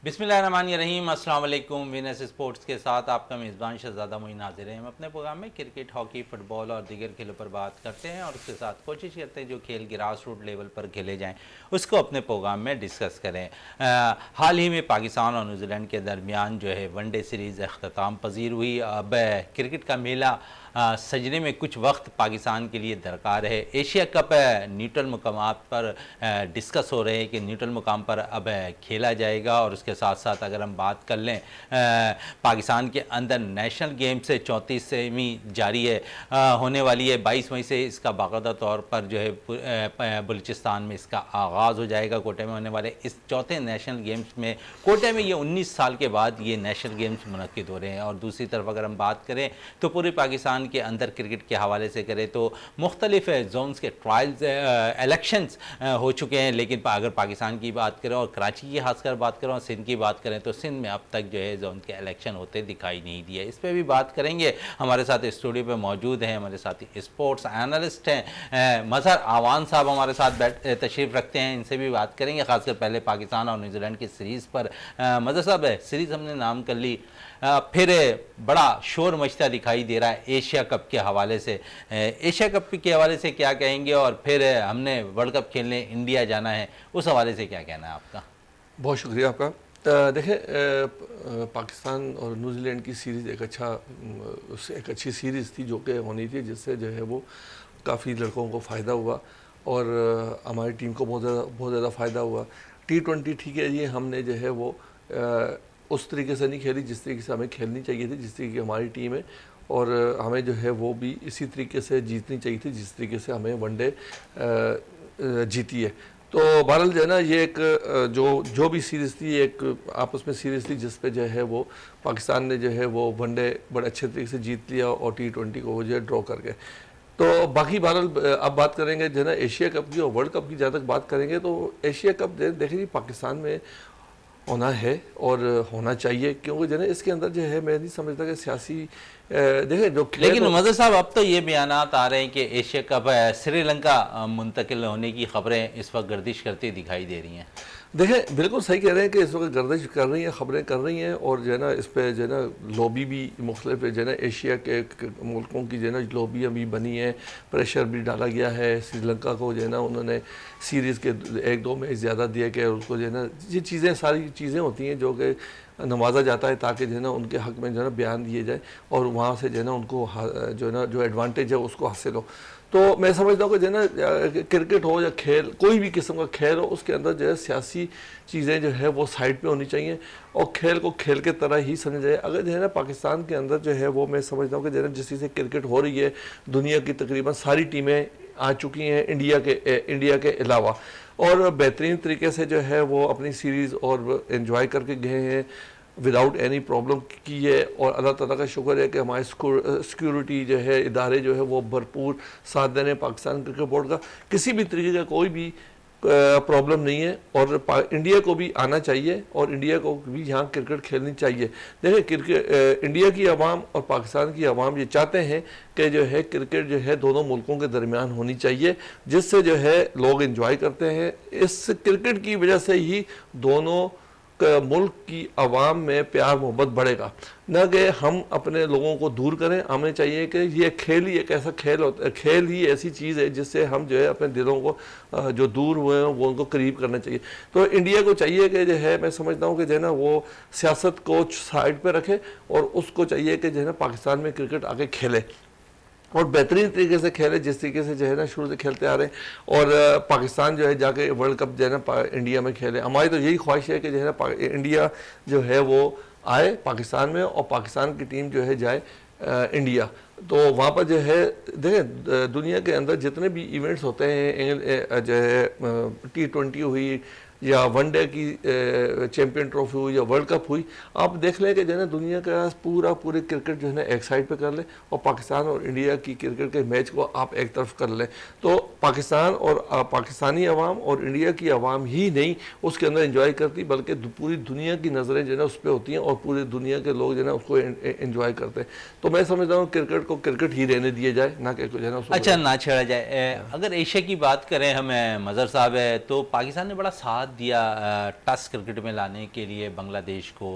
बिस्मिल्लाहिर्रहमानिर्रहीम, अस्सलाम वालेकुम। वीनस स्पोर्ट्स के साथ आपका मेज़बान शहज़ादा मोइन हाज़िर है। हम अपने प्रोग्राम में क्रिकेट, हॉकी, फुटबॉल और दीगर खेलों पर बात करते हैं और उसके साथ कोशिश करते हैं जो खेल ग्रास रूट लेवल पर खेले जाएँ उसको अपने प्रोग्राम में डिस्कस करें। हाल ही में पाकिस्तान और न्यूजीलैंड के दरमियान जो है वनडे सीरीज़ अख्ताम पजीर हुई। अब क्रिकेट का मेला सजने में कुछ वक्त पाकिस्तान के लिए दरकार है। एशिया कप न्यूट्रल मुकामात पर डिस्कस हो रहे हैं कि न्यूट्रल मुकाम पर अब खेला जाएगा। और उसके साथ साथ अगर हम बात कर लें पाकिस्तान के अंदर नेशनल गेम से 34वीं जारी है, होने वाली है 22 मई से इसका बाकायदा तौर पर जो है बलूचिस्तान में इसका आगाज़ हो जाएगा। कोटे में होने वाले इस चौथे नेशनल गेम्स में कोटे में ये 19 साल के बाद ये नेशनल गेम्स मुनक्किद हो रहे हैं। और दूसरी तरफ अगर हम बात करें तो पूरे पाकिस्तान के अंदर क्रिकेट के हवाले से करें तो मुख्तलिफ जोन्स के ट्रायल्स इलेक्शंस हो चुके हैं। लेकिन अगर पाकिस्तान की बात करें और कराची की खासकर बात करें और सिंध की बात करें तो सिंध में अब तक जो है जोन के इलेक्शन होते दिखाई नहीं दिए। इस पर भी बात करेंगे। हमारे साथ स्टूडियो पे मौजूद हैं हमारे साथ स्पोर्ट्स एनालिस्ट हैं मजहर आवान साहब हमारे साथ तशरीफ़ रखते हैं। इनसे भी बात करेंगे खासकर पहले पाकिस्तान और न्यूजीलैंड की सीरीज़ पर। मजहर साहब सीरीज़ हमने नाम कर ली, फिर बड़ा शोर मचता दिखाई दे रहा है एशिया कप के हवाले से। एशिया कप के हवाले से क्या कहेंगे और फिर हमने वर्ल्ड कप खेलने इंडिया जाना है, उस हवाले से क्या कहना है आपका? बहुत शुक्रिया आपका। देखें, पाकिस्तान और न्यूजीलैंड की सीरीज़ एक अच्छी सीरीज़ थी जो कि होनी थी, जिससे जो है वो काफ़ी लड़कों को फ़ायदा हुआ और हमारी टीम को बहुत ज़्यादा फ़ायदा हुआ। T20 ठीक है, ये हमने जो है वो उस तरीके से नहीं खेली जिस तरीके से हमें खेलनी चाहिए थी, जिस तरीके की हमारी टीम है, और हमें जो है वो भी इसी तरीके से जीतनी चाहिए थी जिस तरीके से हमें वनडे जीती है। तो बहरहाल जो है ना, ये एक जो भी सीरीज़ थी, एक आपस में सीरीज़ थी जिस पे जो है वो पाकिस्तान ने जो है वो वनडे बड़े अच्छे तरीके से जीत लिया और T20 को वो जो है ड्रॉ कर गए। तो बाकी बहरहाल अब बात करेंगे जो है ना एशिया कप की और वर्ल्ड कप की। जहाँ तक बात करेंगे तो एशिया कप देखिए पाकिस्तान में होना है और होना चाहिए, क्योंकि जो है इसके अंदर जो है मैं नहीं समझता कि सियासी देखें जो लेकिन मजहर साहब अब तो ये बयानात आ रहे हैं कि एशिया कप श्रीलंका मुंतकिल होने की खबरें इस वक्त गर्दिश करती दिखाई दे रही हैं। देखें, बिल्कुल सही कह रहे हैं कि इस वक्त गर्दिश कर रही हैं, खबरें कर रही हैं, और जो है ना इस पर जो है ना लॉबी भी मुख्तलिफ जो है ना एशिया के मुल्कों की जो है ना लॉबी अभी बनी है, प्रेशर भी डाला गया है। श्रीलंका को जो है ना उन्होंने सीरीज़ के 1-2 मैच ज़्यादा दिए कि उसको जो है ना ये चीज़ें सारी चीज़ें होती हैं जो कि नवाजा जाता है ताकि जो है ना उनके हक़ में जो है ना बयान दिए जाए और वहाँ से जो है ना उनको जो है ना जो एडवांटेज है उसको हासिल हो। तो मैं समझता हूँ कि जो है ना क्रिकेट हो या खेल, कोई भी किस्म का खेल हो, उसके अंदर जो है सियासी चीज़ें जो है वो साइड पे होनी चाहिए और खेल को खेल के तरह ही समझा जाए। अगर जो है ना पाकिस्तान के अंदर जो है वो मैं समझता हूँ कि जो है जिस चीज़ से क्रिकेट हो रही है, दुनिया की तकरीबन सारी टीमें आ चुकी हैं इंडिया के अलावा, और बेहतरीन तरीके से जो है वो अपनी सीरीज़ और एंजॉय करके गए हैं विदाउट एनी प्रॉब्लम की है। और अल्लाह ताला का शुक्र है कि हमारे सिक्योरिटी जो है इदारे जो है वो भरपूर साथ दे रहे हैं। पाकिस्तान क्रिकेट बोर्ड का किसी भी तरीके का कोई भी प्रॉब्लम नहीं है और इंडिया को भी आना चाहिए और इंडिया को भी यहाँ क्रिकेट खेलनी चाहिए। देखिए, क्रिकेट इंडिया की आवाम और पाकिस्तान की आवाम ये चाहते हैं कि जो है क्रिकेट जो है दोनों मुल्कों के दरमियान होनी चाहिए, जिससे जो है लोग एंजॉय करते हैं। इस क्रिकेट की वजह से ही दोनों मुल्क की आवाम में प्यार मोहब्बत बढ़ेगा, न कि हम अपने लोगों को दूर करें। हमें चाहिए कि ये खेल ही एक ऐसा खेल होता है, खेल ही ऐसी चीज़ है जिससे हम जो है अपने दिलों को जो दूर हुए हैं वो उनको करीब करना चाहिए। तो इंडिया को चाहिए कि जो है मैं समझता हूँ कि जो है ना वो सियासत को साइड पर रखे और उसको चाहिए कि जो है ना पाकिस्तान में क्रिकेट आके खेले और बेहतरीन तरीके से खेले जिस तरीके से जो है ना शुरू से खेलते आ रहे हैं। और पाकिस्तान जो है जाके वर्ल्ड कप जो है ना इंडिया में खेले। हमारी तो यही ख्वाहिश है कि जो है ना इंडिया जो है वो आए पाकिस्तान में और पाकिस्तान की टीम जो है जाए इंडिया। तो वहाँ पर जो है देखें दुनिया के अंदर जितने भी इवेंट्स होते हैं, जो है T20 हुई या वनडे की चैम्पियन ट्रॉफी हुई या वर्ल्ड कप हुई, आप देख लें कि जो है ना दुनिया का पूरे क्रिकेट जो है ना एक साइड पे कर लें और पाकिस्तान और इंडिया की क्रिकेट के मैच को आप एक तरफ कर लें। तो पाकिस्तान और पाकिस्तानी अवाम और इंडिया की अवाम ही नहीं उसके अंदर एंजॉय करती, बल्कि पूरी दुनिया की नज़रें जो है ना उस पर होती हैं और पूरी दुनिया के लोग जो है ना उसको एंजॉय करते हैं। तो मैं समझता हूँ क्रिकेट को क्रिकेट ही रहने दिया जाए, ना कि जो है ना अच्छा ना छेड़ा जाए। अगर एशिया की बात करें हम मजहर साहब है तो पाकिस्तान ने बड़ा साथ दिया टेस्ट क्रिकेट में लाने के लिए बांग्लादेश को,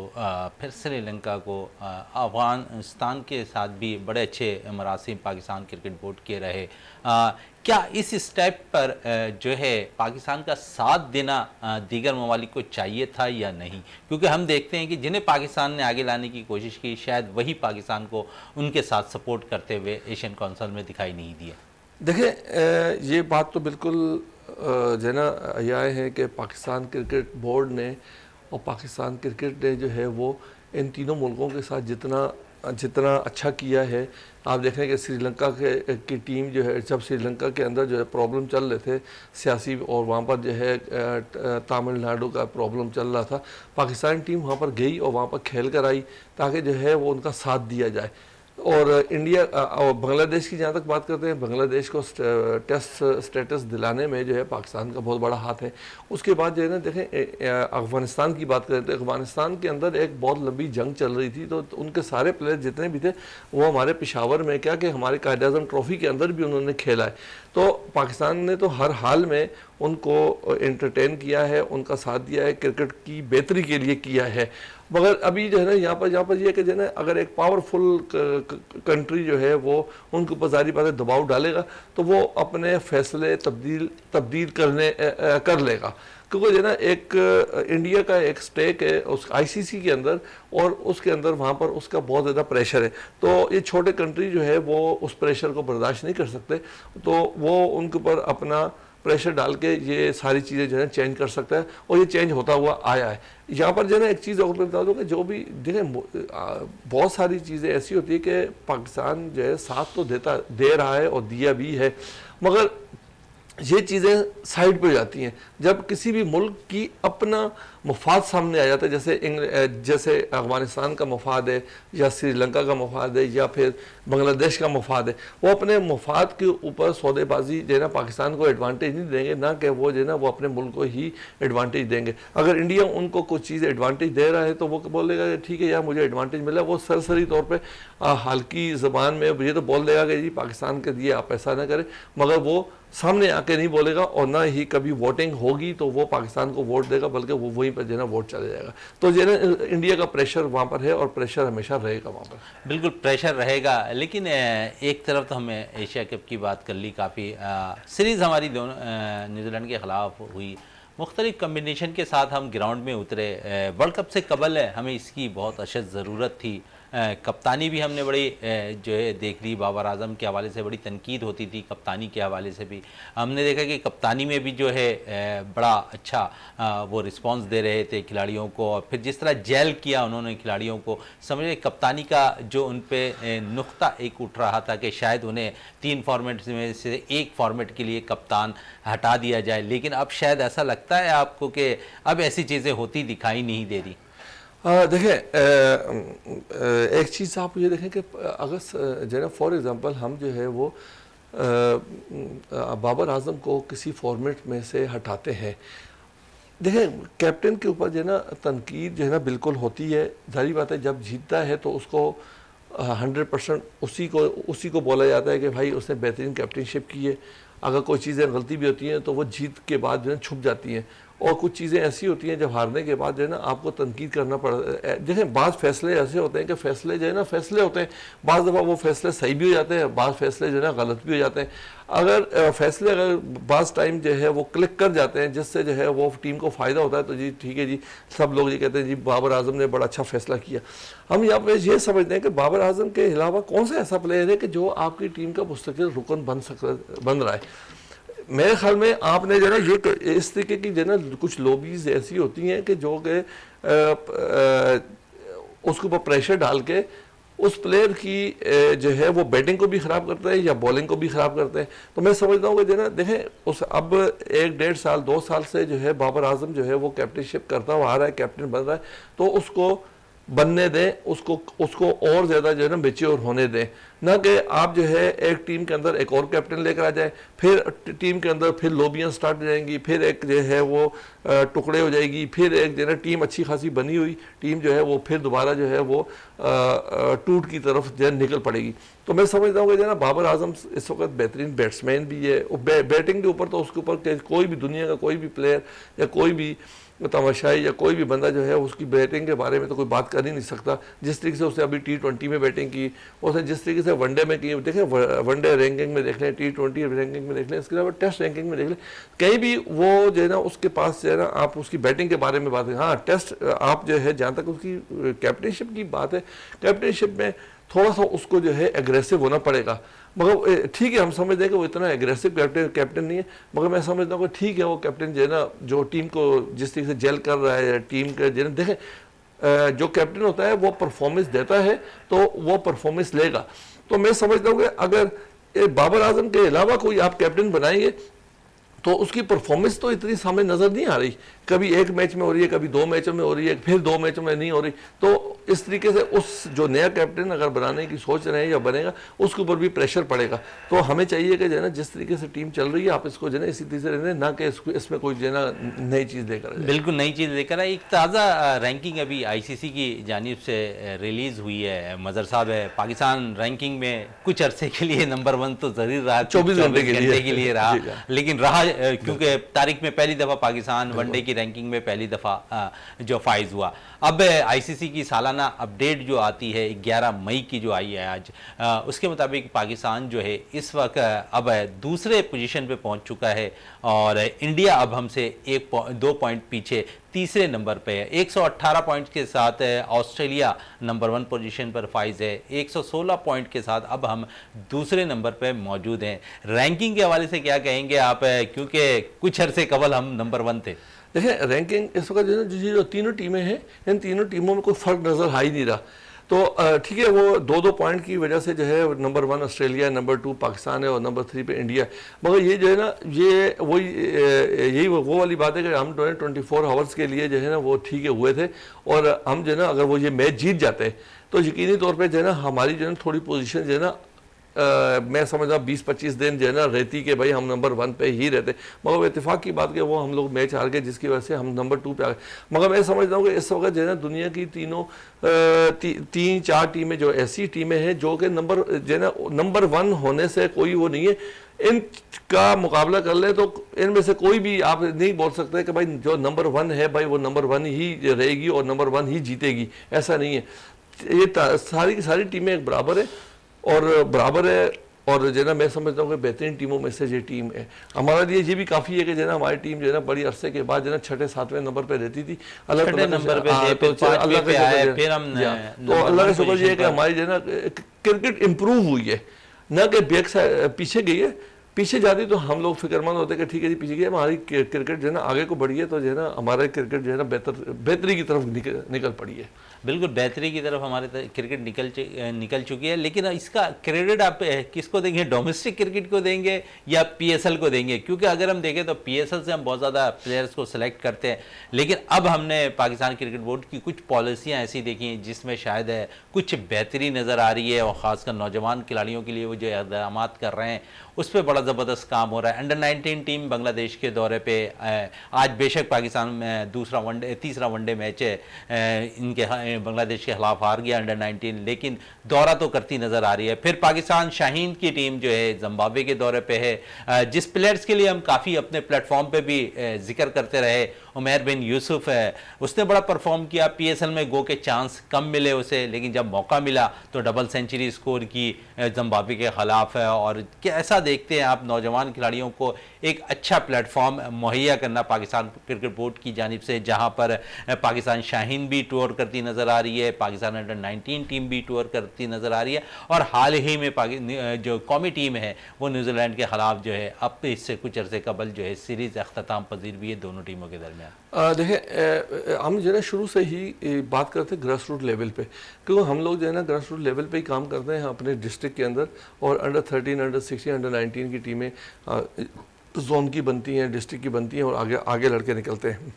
फिर श्रीलंका को, अफगानिस्तान के साथ भी बड़े अच्छे मरासिम पाकिस्तान क्रिकेट बोर्ड के रहे। क्या इस स्टेप पर जो है पाकिस्तान का साथ देना दीगर ममालिक को चाहिए था या नहीं? क्योंकि हम देखते हैं कि जिन्हें पाकिस्तान ने आगे लाने की कोशिश की, शायद वही पाकिस्तान को उनके साथ सपोर्ट करते हुए एशियन काउंसिल में दिखाई नहीं दिया। देखिए, ये बात तो बिल्कुल जो है ना यह है कि पाकिस्तान क्रिकेट बोर्ड ने और पाकिस्तान क्रिकेट ने जो है वो इन तीनों मुल्कों के साथ जितना अच्छा किया है। आप देखें कि श्रीलंका की टीम जो है, जब श्रीलंका के अंदर जो है प्रॉब्लम चल रहे थे सियासी, और वहाँ पर जो है तमिलनाडु का प्रॉब्लम चल रहा था, पाकिस्तान टीम वहाँ पर गई और वहाँ पर खेल कर आई ताकि जो है वो उनका साथ दिया जाए। और इंडिया और बांग्लादेश की जहाँ तक बात करते हैं, बांग्लादेश को टेस्ट स्टेटस दिलाने में जो है पाकिस्तान का बहुत बड़ा हाथ है। उसके बाद जो है ना देखें, अफ़गानिस्तान की बात करें तो अफ़गानिस्तान के अंदर एक बहुत लंबी जंग चल रही थी, तो उनके सारे प्लेयर जितने भी थे वो हमारे पेशावर में क्या कि हमारे कायद-ए-आज़म ट्रॉफ़ी के अंदर भी उन्होंने खेला है। तो पाकिस्तान ने तो हर हाल में उनको एंटरटेन किया है, उनका साथ दिया है, क्रिकेट की बेहतरी के लिए किया है। मगर अभी जो है ना यहाँ पर ये कि जो है ना अगर एक पावरफुल कंट्री जो है वो उनके ऊपर ज़ाहिर बात है दबाव डालेगा तो वो अपने फैसले तब्दील कर लेगा। क्योंकि जो है ना एक इंडिया का एक स्टेक है उस आईसीसी के अंदर, और उसके अंदर वहाँ पर उसका बहुत ज़्यादा प्रेशर है। तो ये छोटे कंट्री जो है वो उस प्रेशर को बर्दाश्त नहीं कर सकते, तो वो उनके ऊपर अपना प्रेशर डाल के ये सारी चीज़ें जो है चेंज कर सकता है, और ये चेंज होता हुआ आया है। यहाँ पर जो है ना एक चीज़ और बता दूँ कि जो भी देखें बहुत सारी चीज़ें ऐसी होती है कि पाकिस्तान जो है साथ तो दे रहा है और दिया भी है, मगर ये चीज़ें साइड पे जाती हैं जब किसी भी मुल्क की अपना मफाद सामने आ जाता है। जैसे अफ़गानिस्तान का मफाद है, या श्रीलंका का मफाद है, या फिर बांग्लादेश का मफाद है, वो अपने मफाद के ऊपर सौदेबाजी जो है ना पाकिस्तान को एडवांटेज नहीं देंगे, ना कि वो जो है ना वो अपने मुल्क को ही एडवांटेज देंगे। अगर इंडिया उनको कुछ चीज़ एडवांटेज दे रहा है तो वो बोलेगा कि ठीक है यार मुझे एडवांटेज मिला, वो सरसरी तौर पर हल्की ज़बान में ये तो बोल देगा कि जी पाकिस्तान के दिए आप ऐसा ना करें, मगर वो सामने आके नहीं बोलेगा, और ना ही कभी वोटिंग होगी तो वो पाकिस्तान को वोट देगा, बल्कि वो वहीं पर जो है ना वोट चला जाएगा। तो जो है ना इंडिया का प्रेशर वहाँ पर है, और प्रेशर हमेशा रहेगा वहाँ पर। बिल्कुल प्रेशर रहेगा, लेकिन एक तरफ तो हमें एशिया कप की बात कर ली, काफ़ी सीरीज़ हमारी दोनों न्यूजीलैंड के ख़िलाफ़ हुई, मुख्तलिफ कम्बिनेशन के साथ हम ग्राउंड में उतरे। वर्ल्ड कप से कबल हमें इसकी बहुत अशद ज़रूरत थी। कप्तानी भी हमने बड़ी जो है देख ली, बाबर आजम के हवाले से बड़ी तनकीद होती थी, कप्तानी के हवाले से भी हमने देखा कि कप्तानी में भी जो है बड़ा अच्छा वो रिस्पांस दे रहे थे खिलाड़ियों को, और फिर जिस तरह जेल किया उन्होंने खिलाड़ियों को, समझे कप्तानी का जो उन पे नुक्ता एक उठ रहा था कि शायद उन्हें 3 फॉर्मेट में से एक फॉर्मेट के लिए कप्तान हटा दिया जाए, लेकिन अब शायद ऐसा लगता है आपको कि अब ऐसी चीज़ें होती दिखाई नहीं दे रही। देखें, एक चीज़ आप ये देखें कि अगर जो है ना फॉर एग्ज़ाम्पल हम जो है वो बाबर आजम को किसी फॉर्मेट में से हटाते हैं, देखें कैप्टन के ऊपर जो है ना तनकीद जो है ना बिल्कुल होती है, जाहिर बात है जब जीतता है तो उसको 100% उसी को बोला जाता है कि भाई उसने बेहतरीन कैप्टनशिप की है। अगर कोई चीज़ें गलती भी होती हैं तो वो जीत के बाद जो है छुप जाती हैं, और कुछ चीज़ें ऐसी होती हैं जब हारने के बाद जो है ना आपको तनकीद करना पड़ता है। देखें बाज़ फैसले ऐसे होते हैं कि फैसले जो है ना फैसले होते हैं, बाज़ दफ़ा वो फैसले सही भी हो जाते हैं, बाज़ फैसले जो है ना गलत भी हो जाते हैं। अगर बाज़ टाइम जो है वो क्लिक कर जाते हैं जिससे जो है वो टीम को फ़ायदा होता है, तो जी ठीक है जी, सब लोग ये कहते हैं जी बाबर आजम ने बड़ा अच्छा फैसला किया। हम यहाँ पे ये समझते हैं कि बाबर आजम के अलावा कौन सा ऐसा प्लेयर है कि जो आपकी टीम का मुस्तकिल रुकन बन रहा है। मेरे ख्याल में आपने जो है ना ये इस तरीके की जो है ना कुछ लॉबीज ऐसी होती हैं कि जो कि उसके ऊपर प्रेशर डाल के उस प्लेयर की जो है वो बैटिंग को भी ख़राब करते हैं या बॉलिंग को भी ख़राब करते हैं। तो मैं समझता हूँ कि जो है ना देखें उस अब 1-1.5 साल 2 साल से जो है बाबर आजम जो है वो कैप्टनशिप करता हुआ आ रहा है, कैप्टन बन रहा है, तो उसको बनने दें, उसको और ज़्यादा जो है ना मैच्योर होने दें, ना कि आप जो है एक टीम के अंदर एक और कैप्टन लेकर आ जाए, फिर टीम के अंदर फिर लोबियाँ स्टार्ट हो जाएंगी, फिर एक जो है वो टुकड़े हो जाएगी, फिर एक जो है ना टीम अच्छी खासी बनी हुई टीम जो है वो फिर दोबारा जो है वो टूट की तरफ जो है निकल पड़ेगी। तो मैं समझता हूँ कि जो है ना बाबर आजम इस वक्त बेहतरीन बैट्समैन भी है, बैटिंग के ऊपर तो उसके ऊपर कोई भी दुनिया का कोई भी प्लेयर या कोई भी तमाशाई या कोई भी बंदा जो है उसकी बैटिंग के बारे में तो कोई बात कर ही नहीं सकता। जिस तरीके से उसने अभी T20 में बैटिंग की, उसने जिस तरीके से वनडे में की, देखें वनडे रैंकिंग में देख लें, T20 रैंकिंग में देख लें, इसके अलावा टेस्ट रैंकिंग में देख लें, कहीं भी वो जो है ना उसके पास जो है ना आप उसकी बैटिंग के बारे में बात करें। हाँ, टेस्ट आप जो है जहाँ तक उसकी कैप्टनशिप की बात है, कैप्टनशिप में थोड़ा सा उसको जो है एग्रेसिव होना पड़ेगा, मगर ठीक है हम समझते हैं कि वो इतना एग्रेसिव कैप्टन नहीं है, मगर मैं समझता हूँ कि ठीक है वो कैप्टन जो है ना जो टीम को जिस तरीके से जेल कर रहा है, टीम का जो है देखें जो कैप्टन होता है वो परफॉर्मेंस देता है तो वो परफॉर्मेंस लेगा। तो मैं समझता हूँ कि अगर बाबर आजम के अलावा कोई आप कैप्टन बनाएंगे तो उसकी परफॉर्मेंस तो इतनी सामने नज़र नहीं आ रही, कभी एक मैच में हो रही है, कभी 2 मैचों में हो रही है, फिर 2 मैचों में नहीं हो रही। तो इस तरीके से उस जो नया कैप्टन अगर बनाने की सोच रहे हैं या बनेगा उसके ऊपर भी प्रेशर पड़ेगा। तो हमें चाहिए कि जो है ना जिस तरीके से टीम चल रही है आप इसको जो है ना इसी तरीके से रहने, ना कि इसमें कोई जो है ना नई चीज़ लेकर आए। बिल्कुल नई चीज़ लेकर आए। एक ताज़ा रैंकिंग अभी ICC की जानिब से रिलीज़ हुई है, मज़र साहब है, पाकिस्तान रैंकिंग में कुछ अरसे के लिए नंबर 1 तो ज़रूर रहा, 24 घंटे के लिए रहा, लेकिन रहा क्योंकि तारीख में पहली दफ़ा पाकिस्तान वनडे की रैंकिंग में पहली दफ़ा जो फाइज हुआ। अब ICC की सालाना अपडेट जो आती है 11 मई की जो आई है आज, उसके मुताबिक पाकिस्तान जो है इस वक्त अब दूसरे पोजीशन पे पहुंच चुका है और इंडिया अब हमसे 2 पॉइंट पीछे तीसरे नंबर पे है। 118 पॉइंट्स के साथ ऑस्ट्रेलिया नंबर 1 पोजीशन पर फाइज है, 116 पॉइंट के साथ अब हम दूसरे नंबर पे मौजूद हैं। रैंकिंग के हवाले से क्या कहेंगे आप, क्योंकि कुछ अरसे कबल हम नंबर 1 थे। देखिए रैंकिंग इस वक्त जो तीनों टीमें हैं इन तीनों टीमों में कोई फ़र्क नज़र आ ही नहीं रहा। तो ठीक है वो 2-2 पॉइंट की वजह से जो है नंबर 1 ऑस्ट्रेलिया, नंबर 2 पाकिस्तान है और नंबर 3 पे इंडिया। मगर ये जो है ना ये वही यही वो वाली बात है कि हम 24 आवर्स के लिए जो है ना वो ठीक है हुए थे, और हम जो है ना अगर वो ये मैच जीत जाते तो यकीनी तौर पर जो है ना हमारी जो है थोड़ी पोजिशन जो है ना मैं समझ रहा 20-25 दिन जो है ना रहती कि भाई हम नंबर 1 पे ही रहते, मगर इत्तेफाक की बात कि वो हम लोग मैच हार गए जिसकी वजह से हम नंबर 2 पे आ गए। मगर मैं समझता हूँ कि इस वक्त जो है ना दुनिया की तीनों 3-4 टीमें जो ऐसी टीमें हैं जो कि जो है ना नंबर 1 होने से कोई वो नहीं है, इनका मुकाबला कर ले तो इनमें से कोई भी आप नहीं बोल सकते कि भाई जो नंबर 1 है भाई वो नंबर 1 ही रहेगी और नंबर 1 ही जीतेगी, ऐसा नहीं है। ये सारी की सारी टीमें एक बराबर है और जो ना मैं समझता हूँ कि बेहतरीन टीमों में से ये टीम है। हमारे लिए ये भी काफ़ी है कि जो ना हमारी टीम जो है ना बड़ी अरसे के बाद जो ना 6-7वें नंबर पे रहती थी, अल्लाह नंबर पे तो अल्लाह का शुक्र ये है कि हमारी जो है ना क्रिकेट इम्प्रूव हुई है, ना कि पीछे गई है। पीछे जाती तो हम लोग फिक्रमंद होते कि ठीक है जी पीछे गई, हमारी क्रिकेट जो है ना आगे को बढ़ी है, तो जो है ना हमारा क्रिकेट जो है ना बेहतरी की तरफ निकल पड़ी है। बिल्कुल बेहतरी की तरफ हमारे क्रिकेट निकल चुकी है। लेकिन इसका क्रेडिट आप किसको देंगे, डोमेस्टिक क्रिकेट को देंगे या PSL को देंगे? क्योंकि अगर हम देखें तो PSL से हम बहुत ज़्यादा प्लेयर्स को सिलेक्ट करते हैं, लेकिन अब हमने पाकिस्तान क्रिकेट बोर्ड की कुछ पॉलिसियाँ ऐसी देखी हैं जिसमें शायद कुछ बेहतरी नज़र आ रही है, और ख़ासकर नौजवान खिलाड़ियों के लिए वो जो इक़दाम कर रहे हैं उस पर बड़ा ज़बरदस्त काम हो रहा है। अंडर 19 टीम बांग्लादेश के दौरे पे आज बेशक पाकिस्तान में तीसरा वनडे मैच है, इनके बांग्लादेश के खिलाफ हार गया अंडर 19, लेकिन दौरा तो करती नज़र आ रही है। फिर पाकिस्तान शाहीन की टीम जो है जिम्बाब्वे के दौरे पे है, जिस प्लेयर्स के लिए हम काफ़ी अपने प्लेटफॉर्म पे भी जिक्र करते रहे, उमैर बिन यूसुफ है, उसने बड़ा परफॉर्म किया। PSL में गो के चांस कम मिले उसे, लेकिन जब मौका मिला तो डबल सेंचुरी स्कोर की जिम्बाब्वे के ख़िलाफ़ है। और कैसा देखते हैं आप नौजवान खिलाड़ियों को एक अच्छा प्लेटफॉर्म मुहैया करना पाकिस्तान क्रिकेट बोर्ड की जानिब से, जहां पर पाकिस्तान शाहीन भी टूर करती नज़र आ रही है, पाकिस्तान अंडर 19 टीम भी टूर करती नज़र आ रही है, और हाल ही में जो कौमी टीम है वो न्यूजीलैंड के ख़िलाफ़ जो है अब इससे कुछ अर्से कबल जो है सीरीज़ अख्ताम पजीर भी है दोनों टीमों के दरमियान। देखिए हम जो है ना शुरू से ही बात करते हैं ग्रास रूट लेवल पे, क्योंकि हम लोग जो है ना ग्रास रूट लेवल पे ही काम करते हैं अपने डिस्ट्रिक्ट के अंदर, और अंडर 13, अंडर 16, अंडर 19 की टीमें जोन की बनती हैं, डिस्ट्रिक्ट की बनती हैं, और आगे लड़के निकलते हैं।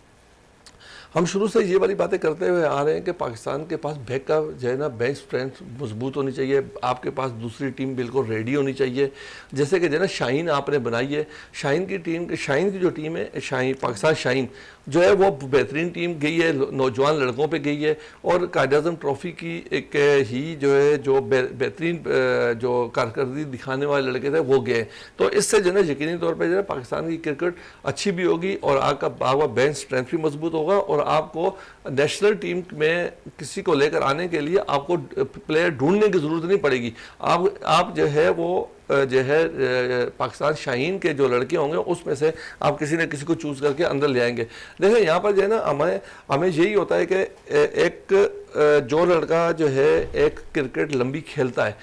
हम शुरू से ये वाली बातें करते हुए आ रहे हैं कि पाकिस्तान के पास बैक का जो है ना बेंच स्ट्रेंथ मजबूत होनी चाहिए, आपके पास दूसरी टीम बिल्कुल रेडी होनी चाहिए। जैसे कि जो है ना शाहीन आपने बनाई है, शाहीन की जो टीम है, पाकिस्तान शाहीन जो है वो बेहतरीन टीम गई है, नौजवान लड़कों पे गई है और कायद-ए-आज़म ट्रॉफी की एक ही जो है जो बेहतरीन जो कारकर्दगी दिखाने वाले लड़के थे वो गए। तो इससे जो है ना यकीनी तौर पे जो है पाकिस्तान की क्रिकेट अच्छी भी होगी और आपका बेंच स्ट्रेंथ भी मजबूत होगा और आपको नेशनल टीम में किसी को लेकर आने के लिए आपको प्लेयर ढूंढने की ज़रूरत नहीं पड़ेगी। आप जो है वो जो है पाकिस्तान शाहीन के जो लड़के होंगे उसमें से आप किसी न किसी को चूज़ करके अंदर ले आएंगे। देखिए यहाँ पर जो है ना हमें यही होता है कि एक जो लड़का जो है एक क्रिकेट लंबी खेलता है,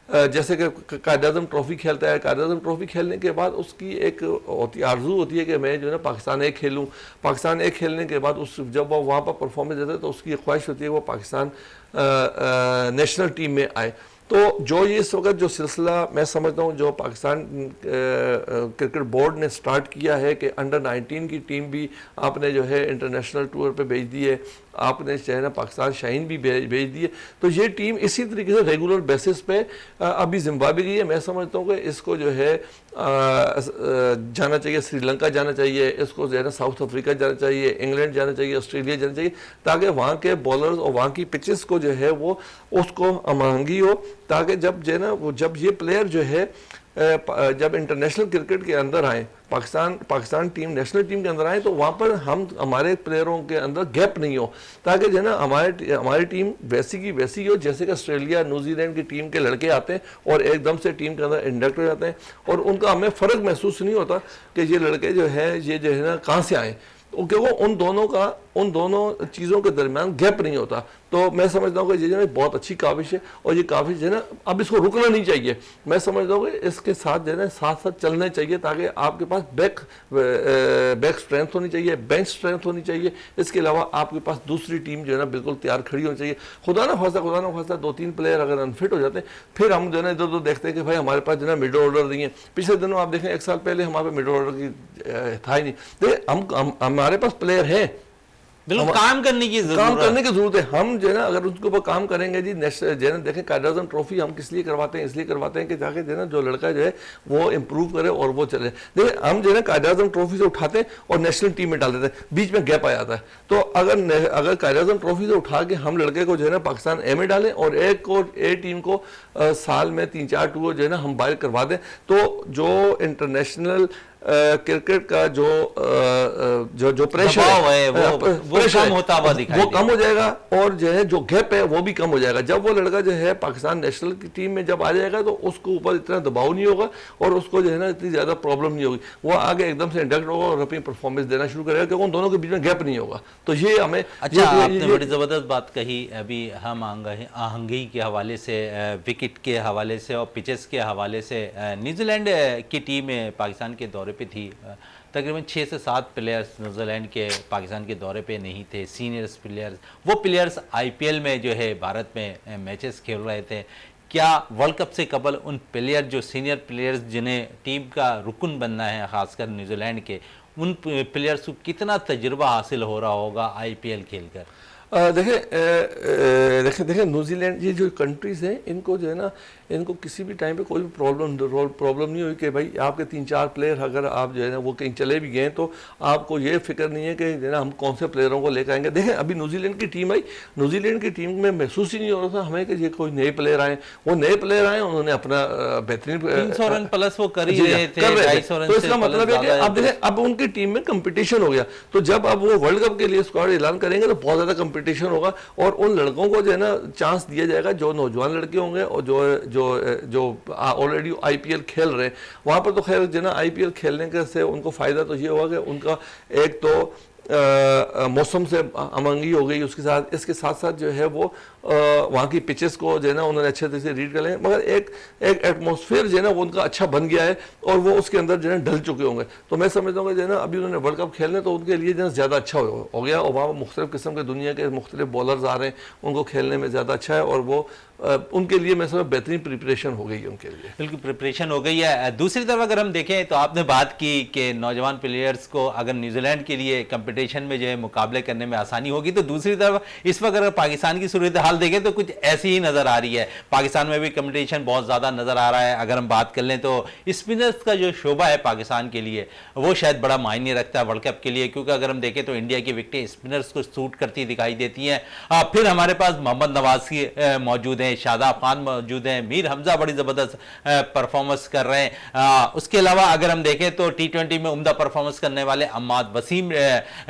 जैसे कि कायद-ए-आज़म ट्रॉफी खेलता है, कायद-ए-आज़म ट्रॉफी खेलने के बाद उसकी एक आरज़ू होती है कि मैं जो है ना पाकिस्तान एक खेलूँ। पाकिस्तान एक खेलने के बाद जब वो वहाँ पर परफॉर्मेंस देता है तो उसकी ख्वाहिश होती है वो पाकिस्तान नेशनल टीम में आए। तो जो ये इस वक्त जो सिलसिला मैं समझता हूँ जो पाकिस्तान क्रिकेट बोर्ड ने स्टार्ट किया है कि अंडर 19 की टीम भी आपने जो है इंटरनेशनल टूर पे भेज दी है, आपने चाहे ना पाकिस्तान शाहीन भी भेज दी है, तो ये टीम इसी तरीके से रेगुलर बेसिस पे अभी जिम्बाब्वे गई है। मैं समझता हूँ कि इसको जो है जाना चाहिए, श्रीलंका जाना चाहिए, इसको जो है ना साउथ अफ्रीका जाना चाहिए, इंग्लैंड जाना चाहिए, ऑस्ट्रेलिया जाना चाहिए, ताकि वहाँ के बॉलर्स और वहाँ की पिचेस को जो है वो उसको महंगी हो, ताकि जब जो है ना वो जब ये प्लेयर जो है जब इंटरनेशनल क्रिकेट के अंदर आए, पाकिस्तान टीम नेशनल टीम के अंदर आए, तो वहाँ पर हमारे प्लेयरों के अंदर गैप नहीं हो, ताकि जो है ना हमारी टीम वैसी की वैसी हो जैसे कि ऑस्ट्रेलिया न्यूजीलैंड की टीम के लड़के आते हैं और एकदम से टीम के अंदर इंडक्ट हो जाते हैं और उनका हमें फ़र्क महसूस नहीं होता कि ये लड़के जो है ये जो है ना कहाँ से आए, क्योंकि उन दोनों चीज़ों के दरमियान गैप नहीं होता। तो मैं समझता हूँ कि ये जो है बहुत अच्छी काविश है और ये काविश जो है ना अब इसको रुकना नहीं चाहिए। मैं समझता हूँ कि इसके साथ जो है ना साथ साथ चलना चाहिए, ताकि आपके पास बैक स्ट्रेंथ होनी चाहिए, बेंच स्ट्रेंथ होनी चाहिए, इसके अलावा आपके पास दूसरी टीम जो है ना बिल्कुल तैयार खड़ी होनी चाहिए। खुदा ना खास्ता 2-3 प्लेयर अगर अनफिट हो जाते हैं फिर हम जो है ना इधर उधर देखते हैं कि भाई हमारे पास जो है ना मिडल ऑर्डर नहीं है। पिछले दिनों आप देखें 1 साल पहले हमारे मिडल ऑर्डर की था ही नहीं। देखिए हमारे पास प्लेयर हैं, बिल्कुल काम करने की जरूरत है। हम जो है ना अगर उसके ऊपर काम करेंगे जी, जो है ना देखें कायद-ए-आज़म ट्रॉफी हम किस लिए करवाते हैं, इसलिए करवाते हैं कि जाके जो है ना जो लड़का जो है वो इम्प्रूव करे और वो चले। देखिए हम जो है ना कायद-ए-आज़म ट्रॉफी से उठाते हैं और नेशनल टीम में डाल देते हैं, बीच में गैप आ जाता है। तो अगर कायद-ए-आज़म ट्रॉफी से उठा के हम लड़के को जो है ना पाकिस्तान ए में डालें और एक को ए टीम को साल में 3-4 टूर जो है ना हम बाहर करवा दें, तो जो इंटरनेशनल क्रिकेट का जो प्रेशर है वो कम होता हुआ दिखाई वो कम हो जाएगा और जो है जो गैप है वो भी कम हो जाएगा। जब वो लड़का जो है पाकिस्तान नेशनल की टीम में जब आ जाएगा तो उसको ऊपर इतना दबाव नहीं होगा और उसको जो है ना इतनी ज़्यादा प्रॉब्लम नहीं होगी, वो आगे एकदम से इंडक्ट होगा और अपनी परफॉर्मेंस देना शुरू करेगा, क्योंकि उन दोनों के बीच में गैप नहीं होगा। तो ये हमें अच्छा आपने बड़ी ज़बरदस्त बात कही। अभी हम आहंगी के हवाले से, विकेट के हवाले से और पिचेस के हवाले से, न्यूजीलैंड की टीम पाकिस्तान के दौरे पे थी, तकरीबन 6 से 7 प्लेयर्स न्यूजीलैंड के पाकिस्तान के दौरे पे नहीं थे, सीनियर्स प्लेयर्स। वो प्लेयर्स आईपीएल में जो है भारत में मैचेस खेल रहे थे। क्या वर्ल्ड कप से कबल उन प्लेयर जो सीनियर प्लेयर्स जिन्हें टीम का रुकन बनना है, ख़ासकर न्यूजीलैंड के, उन प्लेयर्स को कितना तजुर्बा हासिल हो रहा होगा आईपीएल खेलकर? देखिए न्यूजीलैंड ये जो कंट्रीज़ हैं इनको जो है ना इनको किसी भी टाइम पे कोई भी प्रॉब्लम नहीं हुई कि भाई आपके 3-4 प्लेयर अगर आप जो है ना वो कहीं चले भी गए तो आपको ये फिक्र नहीं है कि जो है ना हम कौन से प्लेयरों को लेकर आएंगे। देखें अभी न्यूजीलैंड की टीम आई, न्यूजीलैंड की टीम में महसूस ही नहीं हो रहा था हमें कि ये कोई नए प्लेयर आए। वो नए प्लेयर आए, उन्होंने अपना बेहतरीन 300 रन प्लस वो कर ही रहे थे, 250 रन। तो इसका मतलब है कि अब देखें अब उनकी टीम में कंपटीशन हो गया, तो जब अब वो वर्ल्ड कप के लिए स्क्वाड ऐलान करेंगे तो बहुत ज़्यादा कंपटीशन होगा और उन लड़कों को जो है ना चांस दिया जाएगा जो नौजवान लड़के होंगे और जो ऑलरेडी आईपीएल खेल रहे हैं। वहाँ पर तो खैर जो ना आईपीएल खेलने के से उनको फ़ायदा तो ये हुआ कि उनका एक तो मौसम से अमंगी हो गई, इसके साथ जो है वो वहाँ की पिचेस को जो है ना उन्होंने अच्छे तरह से रीड कर लें, मगर एक एक एटमॉस्फेयर जो है ना वो उनका अच्छा बन गया है और वो उसके अंदर जो है ढल चुके होंगे। तो मैं समझता हूँ कि जो है ना अभी उन्होंने वर्ल्ड कप खेलने तो उनके लिए जो है ज़्यादा अच्छा हो गया, और वहाँ मुख्तलिफ़ किस्म के दुनिया के मुख्तलिफ बॉलर्स आ रहे हैं, उनको खेलने में ज़्यादा अच्छा है, और वो उनके लिए मैं समझ बेहतरीन प्रिपरेशन हो गई है उनके लिए। बिल्कुल प्रिपरेशन हो गई है। दूसरी तरफ अगर हम देखें तो आपने बात की कि नौजवान प्लेयर्स को अगर न्यूजीलैंड के लिए कंपटीशन में जो है मुकाबले करने में आसानी होगी, तो दूसरी तरफ इस वक्त अगर पाकिस्तान की सूरत हाल देखें तो कुछ ऐसी ही नज़र आ रही है। पाकिस्तान में भी कंपटीशन बहुत ज़्यादा नज़र आ रहा है। अगर हम बात कर लें तो स्पिनर्स का जो शोबा है पाकिस्तान के लिए वो शायद बड़ा मायने रखता है वर्ल्ड कप के लिए, क्योंकि अगर हम देखें तो इंडिया की विकेटें स्पिनर्स को सूट करती दिखाई देती हैं। फिर हमारे पास मोहम्मद नवाज़ी मौजूद हैं, शादाब खान मौजूद हैं, मीर हमजा बड़ी ज़बरदस्त परफॉर्मेंस कर रहे हैं। उसके अलावा अगर हम देखें तो T20 में उम्दा परफॉर्मेंस करने वाले अम्माद वसीम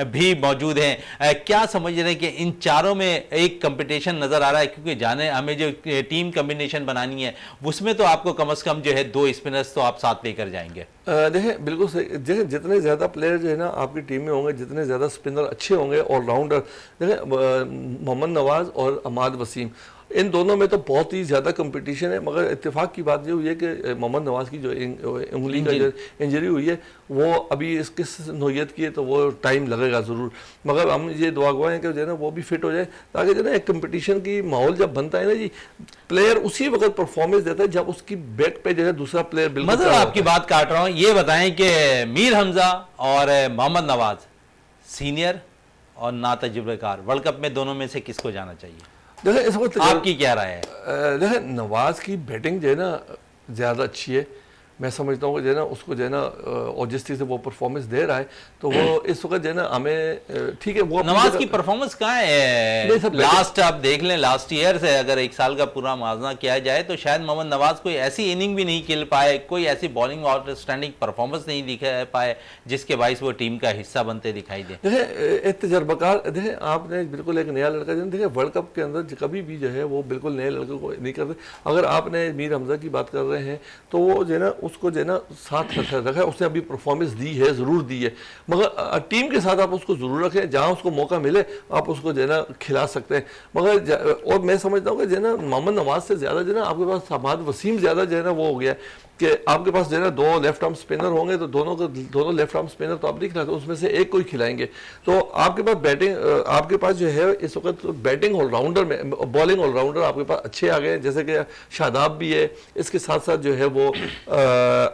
भी मौजूद हैं। क्या समझ रहे हैं कि इन चारों में एक कंपटीशन नज़र आ रहा है, क्योंकि जाने हमें जो टीम कम्बिनेशन बनानी है उसमें तो आपको कम से कम जो है 2 स्पिनर्स तो आप साथ लेकर जाएंगे। देखें बिल्कुल सही, देखें जितने ज़्यादा प्लेयर जो है ना आपकी टीम में होंगे, जितने ज़्यादा स्पिनर अच्छे होंगे ऑलराउंडर, देखें मोहम्मद नवाज़ और अम्माद वसीम इन दोनों में तो बहुत ही ज़्यादा कंपटीशन है, मगर इत्तेफाक की बात ये हुई है कि मोहम्मद नवाज़ की जो उंगली का जो इंजरी हुई है वो अभी इस किस नोयत की है तो वो टाइम लगेगा ज़रूर, मगर हम ये दुआ गवाह हैं कि जो है ना वो भी फिट हो जाए, ताकि जो है ना एक कंपटीशन की माहौल जब बनता है ना जी, प्लेयर उसी वक्त परफॉर्मेंस देता है जब उसकी बैक पे जो है दूसरा प्लेयर बिल्कुल। मतलब आपकी बात काट रहा हूँ, ये बताएं कि मीर हमजा और मोहम्मद नवाज़ सीनियर और ना तजुर्बेकार वर्ल्ड कप में दोनों में से किसको जाना चाहिए? देखिए इस वक्त आपकी क्या राय है? देखिए नवाज़ की बैटिंग जो है ना ज़्यादा अच्छी है, मैं समझता हूँ कि जो है ना उसको जो है ना और जिस चीज़ से वो परफॉर्मेंस दे रहा है तो वो इस वक्त जो है ना हमें ठीक है। वो नवाज की परफॉर्मेंस कहाँ है? लास्ट आप देख लें, लास्ट ईयर से अगर एक साल का पूरा मुआवजा किया जाए तो शायद मोहम्मद नवाज कोई ऐसी इनिंग भी नहीं खेल पाए, कोई ऐसी बॉलिंग आउटस्टैंडिंग परफॉर्मेंस नहीं दिखा पाए जिसके बाइस वो टीम का हिस्सा बनते दिखाई दे। देखिए एक तजर्बाकार, देखिए आपने बिल्कुल एक नया लड़का, देखिए वर्ल्ड कप के अंदर कभी भी जो है वो बिल्कुल नए लड़के को नहीं करते। अगर आपने मीर हमजा की बात कर रहे हैं तो वो जो है ना उसको जो है ना साथ रखा है, उसने अभी परफॉर्मेंस दी है, ज़रूर दी है, मगर टीम के साथ आप उसको ज़रूर रखें, जहाँ उसको मौका मिले आप उसको जो है ना खिला सकते हैं। मगर और मैं समझता हूँ कि जो है ना मोहम्मद नवाज़ से ज़्यादा जो है ना आपके पास अम्माद वसीम ज़्यादा जो है ना वो हो गया है कि आपके पास जो है ना 2 लेफ्ट आर्म स्पिनर होंगे तो दोनों लेफ्ट आर्म स्पिनर तो आप नहीं खिलाते, उसमें से एक को ही खिलाएंगे। तो आपके पास बैटिंग, आपके पास जो है इस वक्त बैटिंग ऑलराउंडर में, बॉलिंग ऑलराउंडर आपके पास अच्छे आ गए हैं, जैसे कि शादाब भी है, इसके साथ साथ जो है वो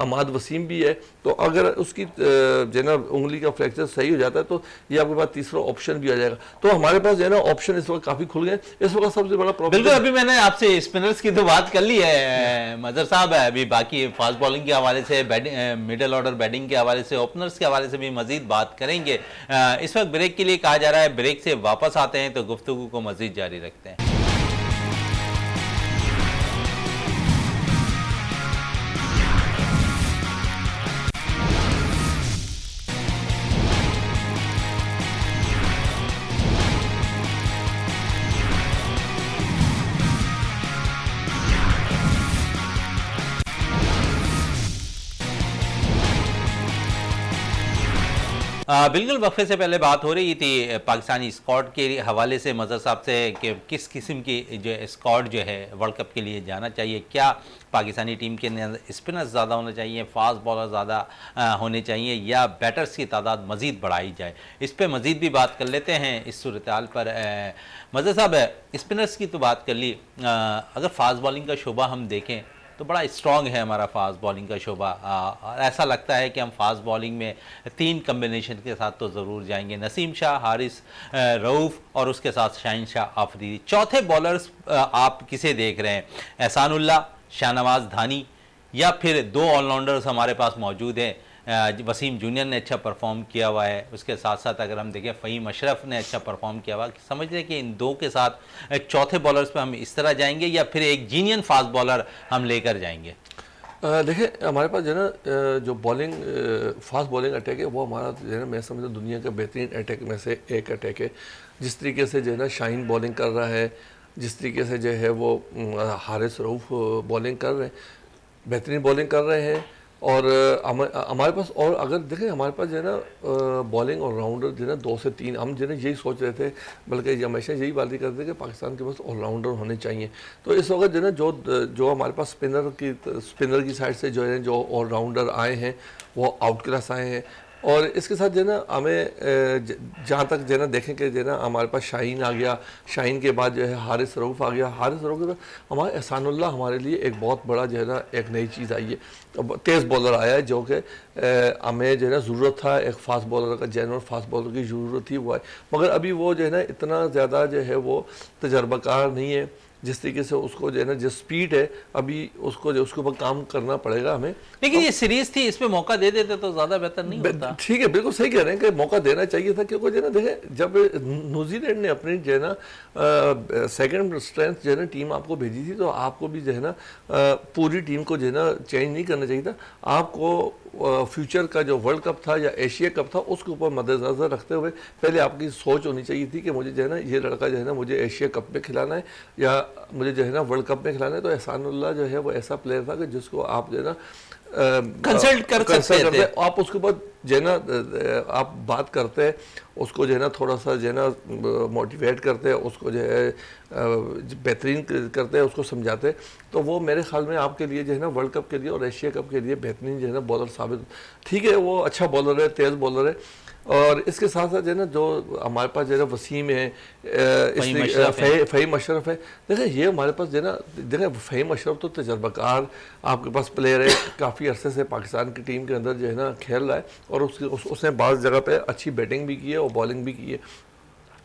अम्माद वसीम भी है। तो अगर उसकी जो है ना उंगली का फ्रैक्चर सही हो जाता है तो ये आपके पास तीसरा ऑप्शन भी आ जाएगा। तो हमारे पास जो है ना ऑप्शन इस वक्त काफ़ी खुल गए। इस वक्त सबसे बड़ा प्रॉब्लम, बिल्कुल अभी मैंने आपसे स्पिनर्स की तो बात कर ली है मजहर साहब, है अभी बाकी फास्ट बॉलिंग के हवाले से, मिडिल ऑर्डर बैटिंग के हवाले से, ओपनर्स के हवाले से भी मजीद बात करेंगे। इस वक्त ब्रेक के लिए कहा जा रहा है, ब्रेक से वापस आते हैं तो गुफ्तगू को मजीद जारी रखते हैं। बिल्कुल वक्फे से पहले बात हो रही थी पाकिस्तानी स्क्वाड के हवाले से मजहर साहब से कि किस किस्म की जो स्क्वाड जो है वर्ल्ड कप के लिए जाना चाहिए। क्या पाकिस्तानी टीम के अंदर स्पिनर्स ज़्यादा होने चाहिए, फास्ट बॉलर ज़्यादा होने चाहिए, या बैटर्स की तादाद मज़ीद बढ़ाई जाए? इस पर मज़ीद भी बात कर लेते हैं इस सूरत हाल पर। मजहर साहब स्पिनर्स की तो बात कर ली, अगर फास्ट बॉलिंग का शोबा हम देखें तो बड़ा स्ट्रॉन्ग है हमारा फास्ट बॉलिंग का शोबा। ऐसा लगता है कि हम फास्ट बॉलिंग में 3 कम्बिनेशन के साथ तो ज़रूर जाएंगे, नसीम शाह, हारिस रऊफ़ और उसके साथ शाहीन शाह आफरीदी। चौथे बॉलर्स आप किसे देख रहे हैं? एहसानुल्लाह, शाहनवाज़ धानी, या फिर 2 ऑलराउंडर्स हमारे पास मौजूद हैं? वसीम जूनियर ने अच्छा परफॉर्म किया हुआ है, उसके साथ साथ अगर हम देखें फ़हीम अशरफ ने अच्छा परफॉर्म किया हुआ। समझ रहे कि इन 2 के साथ चौथे बॉलर्स पे हम इस तरह जाएंगे या फिर एक जीनियन फास्ट बॉलर हम लेकर जाएंगे? देखिए हमारे पास जो है ना जो बॉलिंग फास्ट बॉलिंग अटैक है वो हमारा जो है ना मैं समझता हूँ दुनिया का बेहतरीन अटैक में से एक अटैक है। जिस तरीके से जो है ना शाहीन बॉलिंग कर रहा है, जिस तरीके से जो है वो हारिस रऊफ़ बॉलिंग कर रहे हैं, बेहतरीन बॉलिंग कर रहे हैं, और हमारे पास, और अगर देखें हमारे पास जो है ना बॉलिंग ऑलराउंडर जो है ना 2 से 3, हम जो है यही सोच रहे थे, बल्कि हमेशा यही बात ही करते थे कि पाकिस्तान के पास ऑलराउंडर होने चाहिए। तो इस वक्त जो है ना जो हमारे पास स्पिनर की साइड से जो है जो ऑलराउंडर आए हैं वो आउट क्लास आए हैं। और इसके साथ जो है ना हमें जहाँ तक जो है ना देखें कि जो है ना हमारे पास शाहीन आ गया, शाहीन के बाद जो है हारिस रऊफ़ आ गया, हारिस रऊफ़ के बाद हमारा एहसानुल्लाह हमारे लिए एक बहुत बड़ा जो है ना एक नई चीज़ आई है, तेज़ बॉलर आया है जो कि हमें जो है ना ज़रूरत था एक फास्ट बॉलर का, जेन्युइन फास्ट बॉलर की ज़रूरत थी, वो है। मगर अभी वो जो है ना इतना ज़्यादा जो है वो तजर्बाकार नहीं है, जिस तरीके से उसको जो है ना जिस स्पीड है अभी उसको जो उसके ऊपर काम करना पड़ेगा हमें। लेकिन ये सीरीज थी, इसमें मौका दे देते तो ज्यादा बेहतर नहीं होता? ठीक है, बिल्कुल सही कह रहे हैं कि मौका देना चाहिए था, क्योंकि जो है ना देखें जब न्यूजीलैंड ने अपनी जो है ना सेकंड स्ट्रेंथ जो है ना टीम आपको भेजी थी, तो आपको भी जो है ना पूरी टीम को जो है ना चेंज नहीं करना चाहिए था। आपको फ्यूचर का जो वर्ल्ड कप था या एशिया कप था उसके ऊपर मद्देनजर रखते हुए पहले आपकी सोच होनी चाहिए थी कि मुझे जो है ना ये लड़का जो है ना मुझे एशिया कप में खिलाना है या मुझे जो है ना वर्ल्ड कप में खिलाना है। तो एहसानुल्लाह जो है वो ऐसा प्लेयर था कि जिसको आप जो है ना कंसल्ट कर सकते थे, आप उसके बाद जो है ना आप बात करते हैं उसको जो है ना थोड़ा सा जो है ना मोटिवेट करते हैं, उसको जो है बेहतरीन करते हैं, उसको समझाते हैं। तो वो मेरे ख्याल में आपके लिए जो है ना वर्ल्ड कप के लिए और एशिया कप के लिए बेहतरीन जो है ना बॉलर साबित, ठीक है वो अच्छा बॉलर है, तेज़ बॉलर है। और इसके साथ साथ जो है ना जो हमारे पास जो है ना वसीम है, फ़हीम अशरफ है, देखें ये हमारे पास जो है ना देखें फ़हीम अशरफ तो तजर्बाकार आपके पास प्लेयर है, काफ़ी अरसे से पाकिस्तान की टीम के अंदर जो है ना खेल रहा है और उसने बाज़ जगह पे अच्छी बैटिंग भी की है और बॉलिंग भी की है।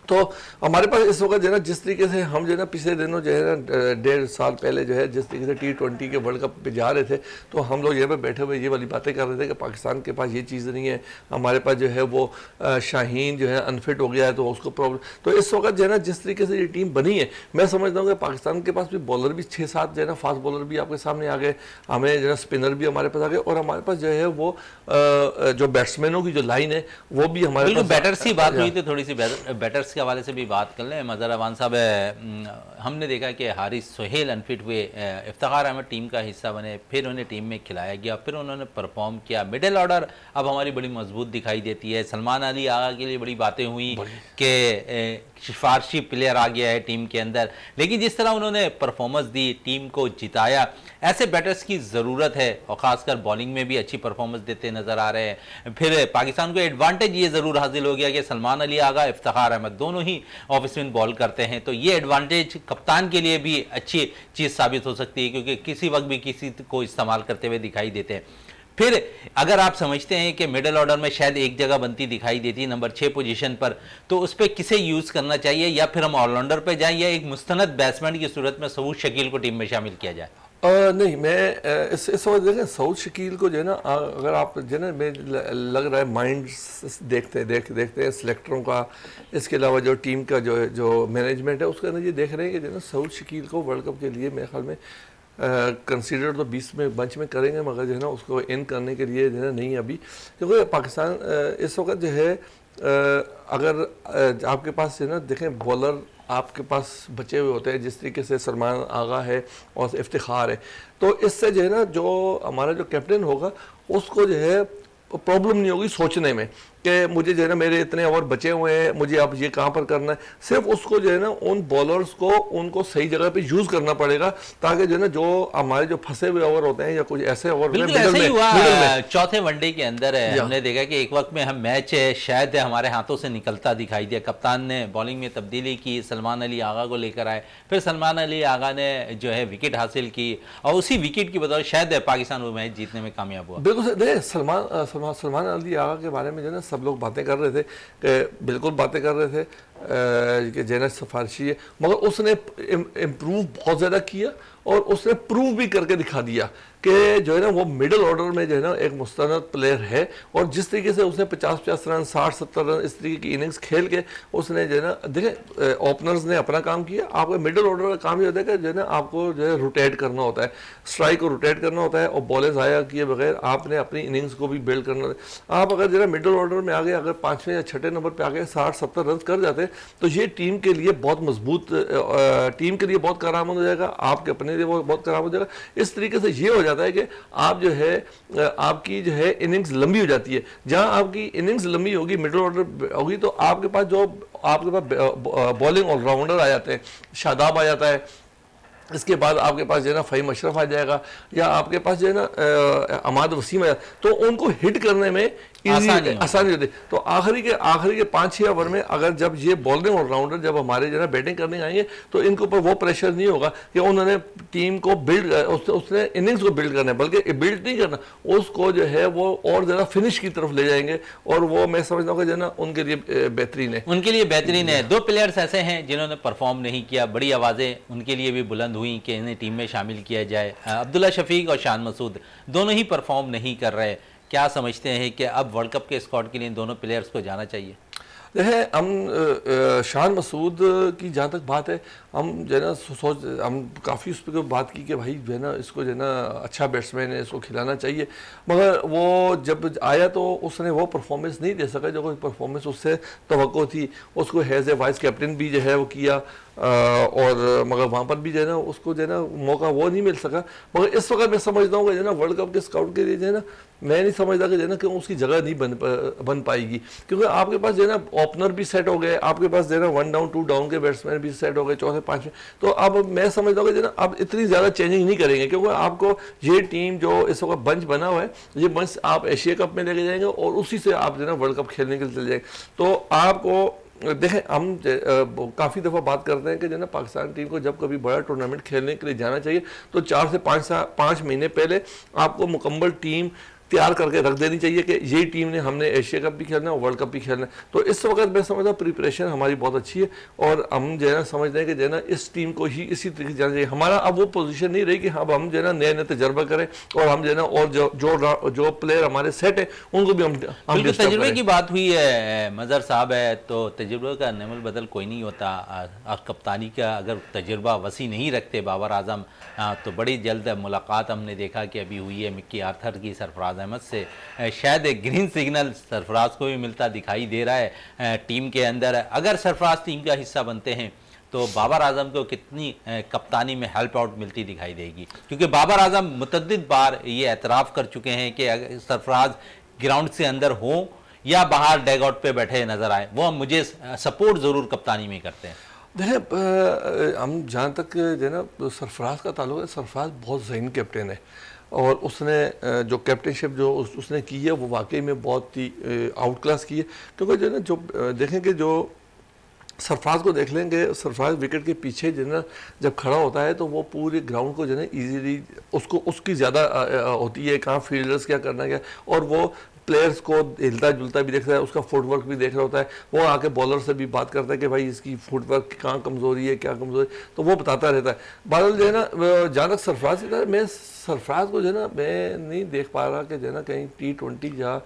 तो हमारे पास इस वक्त जो है ना जिस तरीके से हम जो है ना पिछले दिनों जो है ना 1.5 साल पहले जो है जिस तरीके से T20 के वर्ल्ड कप पे जा रहे थे, तो हम लोग यहाँ पे बैठे हुए ये वाली बातें कर रहे थे कि पाकिस्तान के पास ये चीज़ नहीं है, हमारे पास जो है वो शाहीन जो है अनफिट हो गया है तो उसको प्रॉब्लम। तो इस वक्त जो है ना जिस तरीके से ये टीम बनी है, मैं समझता हूँ कि पाकिस्तान के पास भी बॉलर भी 6-7 जो है ना फास्ट बॉलर भी आपके सामने आ गए, हमें जो है स्पिनर भी हमारे पास आ गए, और हमारे पास जो है वो जो बैट्समैनों की जो लाइन है वो भी हमारे पास। बैटर्स की बात हुई थी, थोड़ी सी बैटर्स के हवाले से भी बात कर लें। मज़हर अमान साहब, हमने देखा कि हारिस सोहेल अनफिट हुए, इफ्तिखार अहमद टीम का हिस्सा बने, फिर उन्हें टीम में खिलाया गया, फिर उन्होंने परफॉर्म किया। मिडिल ऑर्डर अब हमारी बड़ी मजबूत दिखाई देती है। सलमान अली आगा के लिए बड़ी बातें हुई कि सिफारशी प्लेयर आ गया है टीम के अंदर, लेकिन जिस तरह उन्होंने परफॉर्मेंस दी, टीम को जिताया, ऐसे बैटर्स की ज़रूरत है और ख़ासकर बॉलिंग में भी अच्छी परफॉर्मेंस देते नज़र आ रहे हैं। फिर पाकिस्तान को एडवांटेज ये ज़रूर हासिल हो गया कि सलमान अली आगा, इफ्तिखार अहमद दोनों ही ऑफ स्पिन बॉल करते हैं, तो ये एडवांटेज कप्तान के लिए भी अच्छी चीज़ साबित हो सकती है क्योंकि किसी वक्त भी किसी को इस्तेमाल करते हुए दिखाई देते हैं। फिर अगर आप समझते हैं कि मिडिल ऑर्डर में शायद एक जगह बनती दिखाई देती है नंबर 6 पोजीशन पर, तो उस पर किसे यूज़ करना चाहिए, या फिर हम ऑलराउंडर पे जाएं या एक मुस्तनद बैट्समैन की सूरत में सऊद शकील को टीम में शामिल किया जाए? नहीं, मैं इस वक्त देखें सऊद शकील को जो है ना अगर आप जो है ना मैं लग रहा है माइंड देखते हैं सिलेक्टरों का, इसके अलावा जो टीम का जो मैनेजमेंट है उसके अंदर ये देख रहे हैं कि जो है ना सऊद शकील को वर्ल्ड कप के लिए मेरे ख्याल में कंसीडर तो 20 में बंच में करेंगे, मगर जो है ना उसको इन करने के लिए जो है ना नहीं अभी, क्योंकि पाकिस्तान इस वक्त जो है अगर आपके पास जो है ना देखें बॉलर आपके पास बचे हुए होते हैं, जिस तरीके से सलमान आगा है और इफ्तिखार है, तो इससे जो है ना जो हमारा जो कैप्टन होगा उसको जो है प्रॉब्लम नहीं होगी सोचने में कि मुझे जो है ना मेरे इतने ओवर बचे हुए हैं, मुझे अब ये कहाँ पर करना है। सिर्फ उसको जो है ना उन बॉलर्स को उनको सही जगह पे यूज़ करना पड़ेगा, ताकि जो है ना जो हमारे जो फंसे हुए ओवर होते हैं या कुछ ऐसे ओवर चौथे वनडे के अंदर है, हमने देखा कि एक वक्त में हम मैच शायद हमारे हाथों से निकलता दिखाई दिया। कप्तान ने बॉलिंग में तब्दीली की, सलमान अली आगा को लेकर आए, फिर सलमान अली आगा ने जो है विकेट हासिल की और उसी विकेट की बदौलत शायद पाकिस्तान वो मैच जीतने में कामयाब हुआ। बिल्कुल सलमान अली आगा के बारे में जो है ना सब लोग बातें कर रहे थे कि बिल्कुल बातें कर रहे थे कि जो है ना सिफारशी है, मगर उसने इम्प्रूव बहुत ज़्यादा किया और उसने प्रूव भी करके दिखा दिया कि जो है ना वो मिडिल ऑर्डर में जो है ना एक मुस्तनद प्लेयर है। और जिस तरीके से उसने 50-50 रन 60-70 रन इस तरीके की इनिंग्स खेल के उसने जो है ना देखें ओपनर्स ने अपना काम किया, आपको मिडिल ऑर्डर का काम ये होता है कि जो है ना आपको जो है रोटेट करना होता है, स्ट्राइक को रोटेट करना होता है और बॉलें ज़ाया किए बगैर आपने अपनी इनिंग्स को भी बिल्ड करना होता है। आप अगर जो है मिडिल ऑर्डर में आ गए, अगर 5वें या 6ठे नंबर पर आ गए 60-70 रन कर जाते तो ये टीम के लिए बहुत मजबूत, टीम के लिए बहुत कारआमद हो जाएगा, आपके अपने लिए बहुत कारआमद हो जाएगा। इस तरीके से ये हो जाता है कि आप जो है आपकी जो है इनिंग्स लंबी हो जाती है। जहां आपकी इनिंग्स लंबी होगी, मिडिल ऑर्डर होगी, तो आपके पास बॉलिंग ऑलराउंडर आ जाते हैं, शादाब आ जाता है, इसके बाद आपके पास जो है ना फ़हीम अशरफ आ जाएगा, या आपके पास जो है ना अमाद वसीम आ जाएगा, तो उनको हिट करने में आसानी होती है। तो आखिरी के 5-6 ओवर में अगर जब ये बॉलिंग ऑलराउंडर जब हमारे जो है ना बैटिंग करने आएंगे, तो इनके ऊपर वो प्रेशर नहीं होगा कि उन्होंने टीम को बिल्ड, उसने इनिंग्स को बिल्ड करना है, बल्कि बिल्ड नहीं करना, उसको जो है वो और ज़्यादा फिनिश की तरफ ले जाएंगे, और वो मैं समझता हूँ कि जो है ना उनके लिए बेहतरीन है। उनके लिए बेहतरीन है। 2 प्लेयर्स ऐसे हैं जिन्होंने परफॉर्म नहीं किया, बड़ी आवाज़ें उनके लिए भी बुलंद हुई कि इन्हें टीम में शामिल किया जाए। अब्दुल्ला शफीक और शान मसूद दोनों ही परफॉर्म नहीं कर रहे। क्या समझते हैं कि अब वर्ल्ड कप के स्क्वाड के लिए इन दोनों प्लेयर्स को जाना चाहिए? देखें, हम शान मसूद की जहाँ तक बात है, हम जो है ना हम काफ़ी उस पर बात की कि भाई जो है ना इसको जो है ना अच्छा बैट्समैन है, इसको खिलाना चाहिए, मगर वो जब आया तो उसने वो परफॉर्मेंस नहीं दे सका जो कोई परफॉर्मेंस उससे तवक्को थी। उसको हैज़ ए वाइस कैप्टन भी जो है वो किया, और मगर वहाँ पर भी जो है ना उसको जो है ना मौका वो नहीं मिल सका। मगर इस वक्त मैं समझता हूँ कि जो है ना वर्ल्ड कप के स्काउट के लिए जो है ना, मैं नहीं समझता कि जो है ना क्यों उसकी जगह नहीं बन पाएगी, क्योंकि आपके पास जो है ना ओपनर भी सेट हो गए, आपके पास जो है ना 1 डाउन 2 डाउन के बैट्समैन भी सेट हो गए, चौथे 5वें। तो अब मैं समझता हूँ कि जो है ना अब इतनी ज़्यादा चेंजिंग नहीं करेंगे, क्योंकि आपको ये टीम जो इस वक्त बंच बना हुआ है, ये बंच आप एशिया कप में लेके जाएंगे और उसी से आप जो है ना वर्ल्ड कप खेलने के लिए चले जाएंगे। तो आपको देखें, हम काफ़ी दफ़ा बात करते हैं कि जो ना पाकिस्तान टीम को जब कभी बड़ा टूर्नामेंट खेलने के लिए जाना चाहिए, तो 4 से 5 महीने पहले आपको मुकम्मल टीम तैयार करके रख देनी चाहिए कि यही टीम ने हमने एशिया कप भी खेलना है और वर्ल्ड कप भी खेलना है। तो इस वक्त मैं समझता हूँ प्रिपरेशन हमारी बहुत अच्छी है, और हम जो है ना समझते हैं कि जो है ना इस टीम को ही इसी तरीके से जाना चाहिए। हमारा अब वो पोजीशन नहीं रही कि हाँ हम जो है ना नए नए तजर्बा करें, और हम जो है ना और जो प्लेयर हमारे सेट हैं उनको भी हम तजुर्बे की बात हुई है मज़हर साहब है, तो तजुर्बे का नेमल बदल कोई नहीं होता। और कप्तानी का अगर तजुर्बा वसी नहीं रखते बाबर आजम, तो बड़ी जल्द मुलाकात हमने देखा कि अभी हुई है मिक्की आर्थर की सरफराज अहमद से। शायद एक ग्रीन सिग्नल सरफराज को भी मिलता दिखाई दे रहा है टीम के अंदर। अगर सरफराज टीम का हिस्सा बनते हैं तो बाबर आजम को कितनी कप्तानी में हेल्प आउट मिलती दिखाई देगी, क्योंकि बाबर आजम मुतअद्दिद बार ये एतराफ़ कर चुके हैं कि अगर सरफराज ग्राउंड से अंदर हो या बाहर डैग आउट पे बैठे नजर आए, वो मुझे सपोर्ट ज़रूर कप्तानी में करते हैं। देखें, हम जहाँ तक जो है ना सरफराज का ताल्लुक है, सरफराज बहुत ज़हीन कैप्टन है, और उसने जो कैप्टनशिप जो उसने की है वो वाकई में बहुत ही आउट क्लास की है। क्योंकि जो है ना, जो देखेंगे, जो सरफराज को देख लेंगे, सरफराज विकेट के पीछे जो है ना जब खड़ा होता है तो वो पूरे ग्राउंड को जो है ना ईजीली उसकी ज़्यादा होती है कहाँ फील्डर्स क्या करना क्या, और वो प्लेयर्स को हिलता जुलता भी देख रहा है, उसका फुटवर्क भी देख रहा होता है। वो आके बॉलर से भी बात करता है कि भाई इसकी फुटवर्क कहाँ कमज़ोरी है, क्या कमज़ोरी, तो वो बताता रहता है। बादल जो है ना, जहाँ तक सरफराज की, मैं सरफराज को जो है ना मैं नहीं देख पा रहा कि जो है ना कहीं T20 या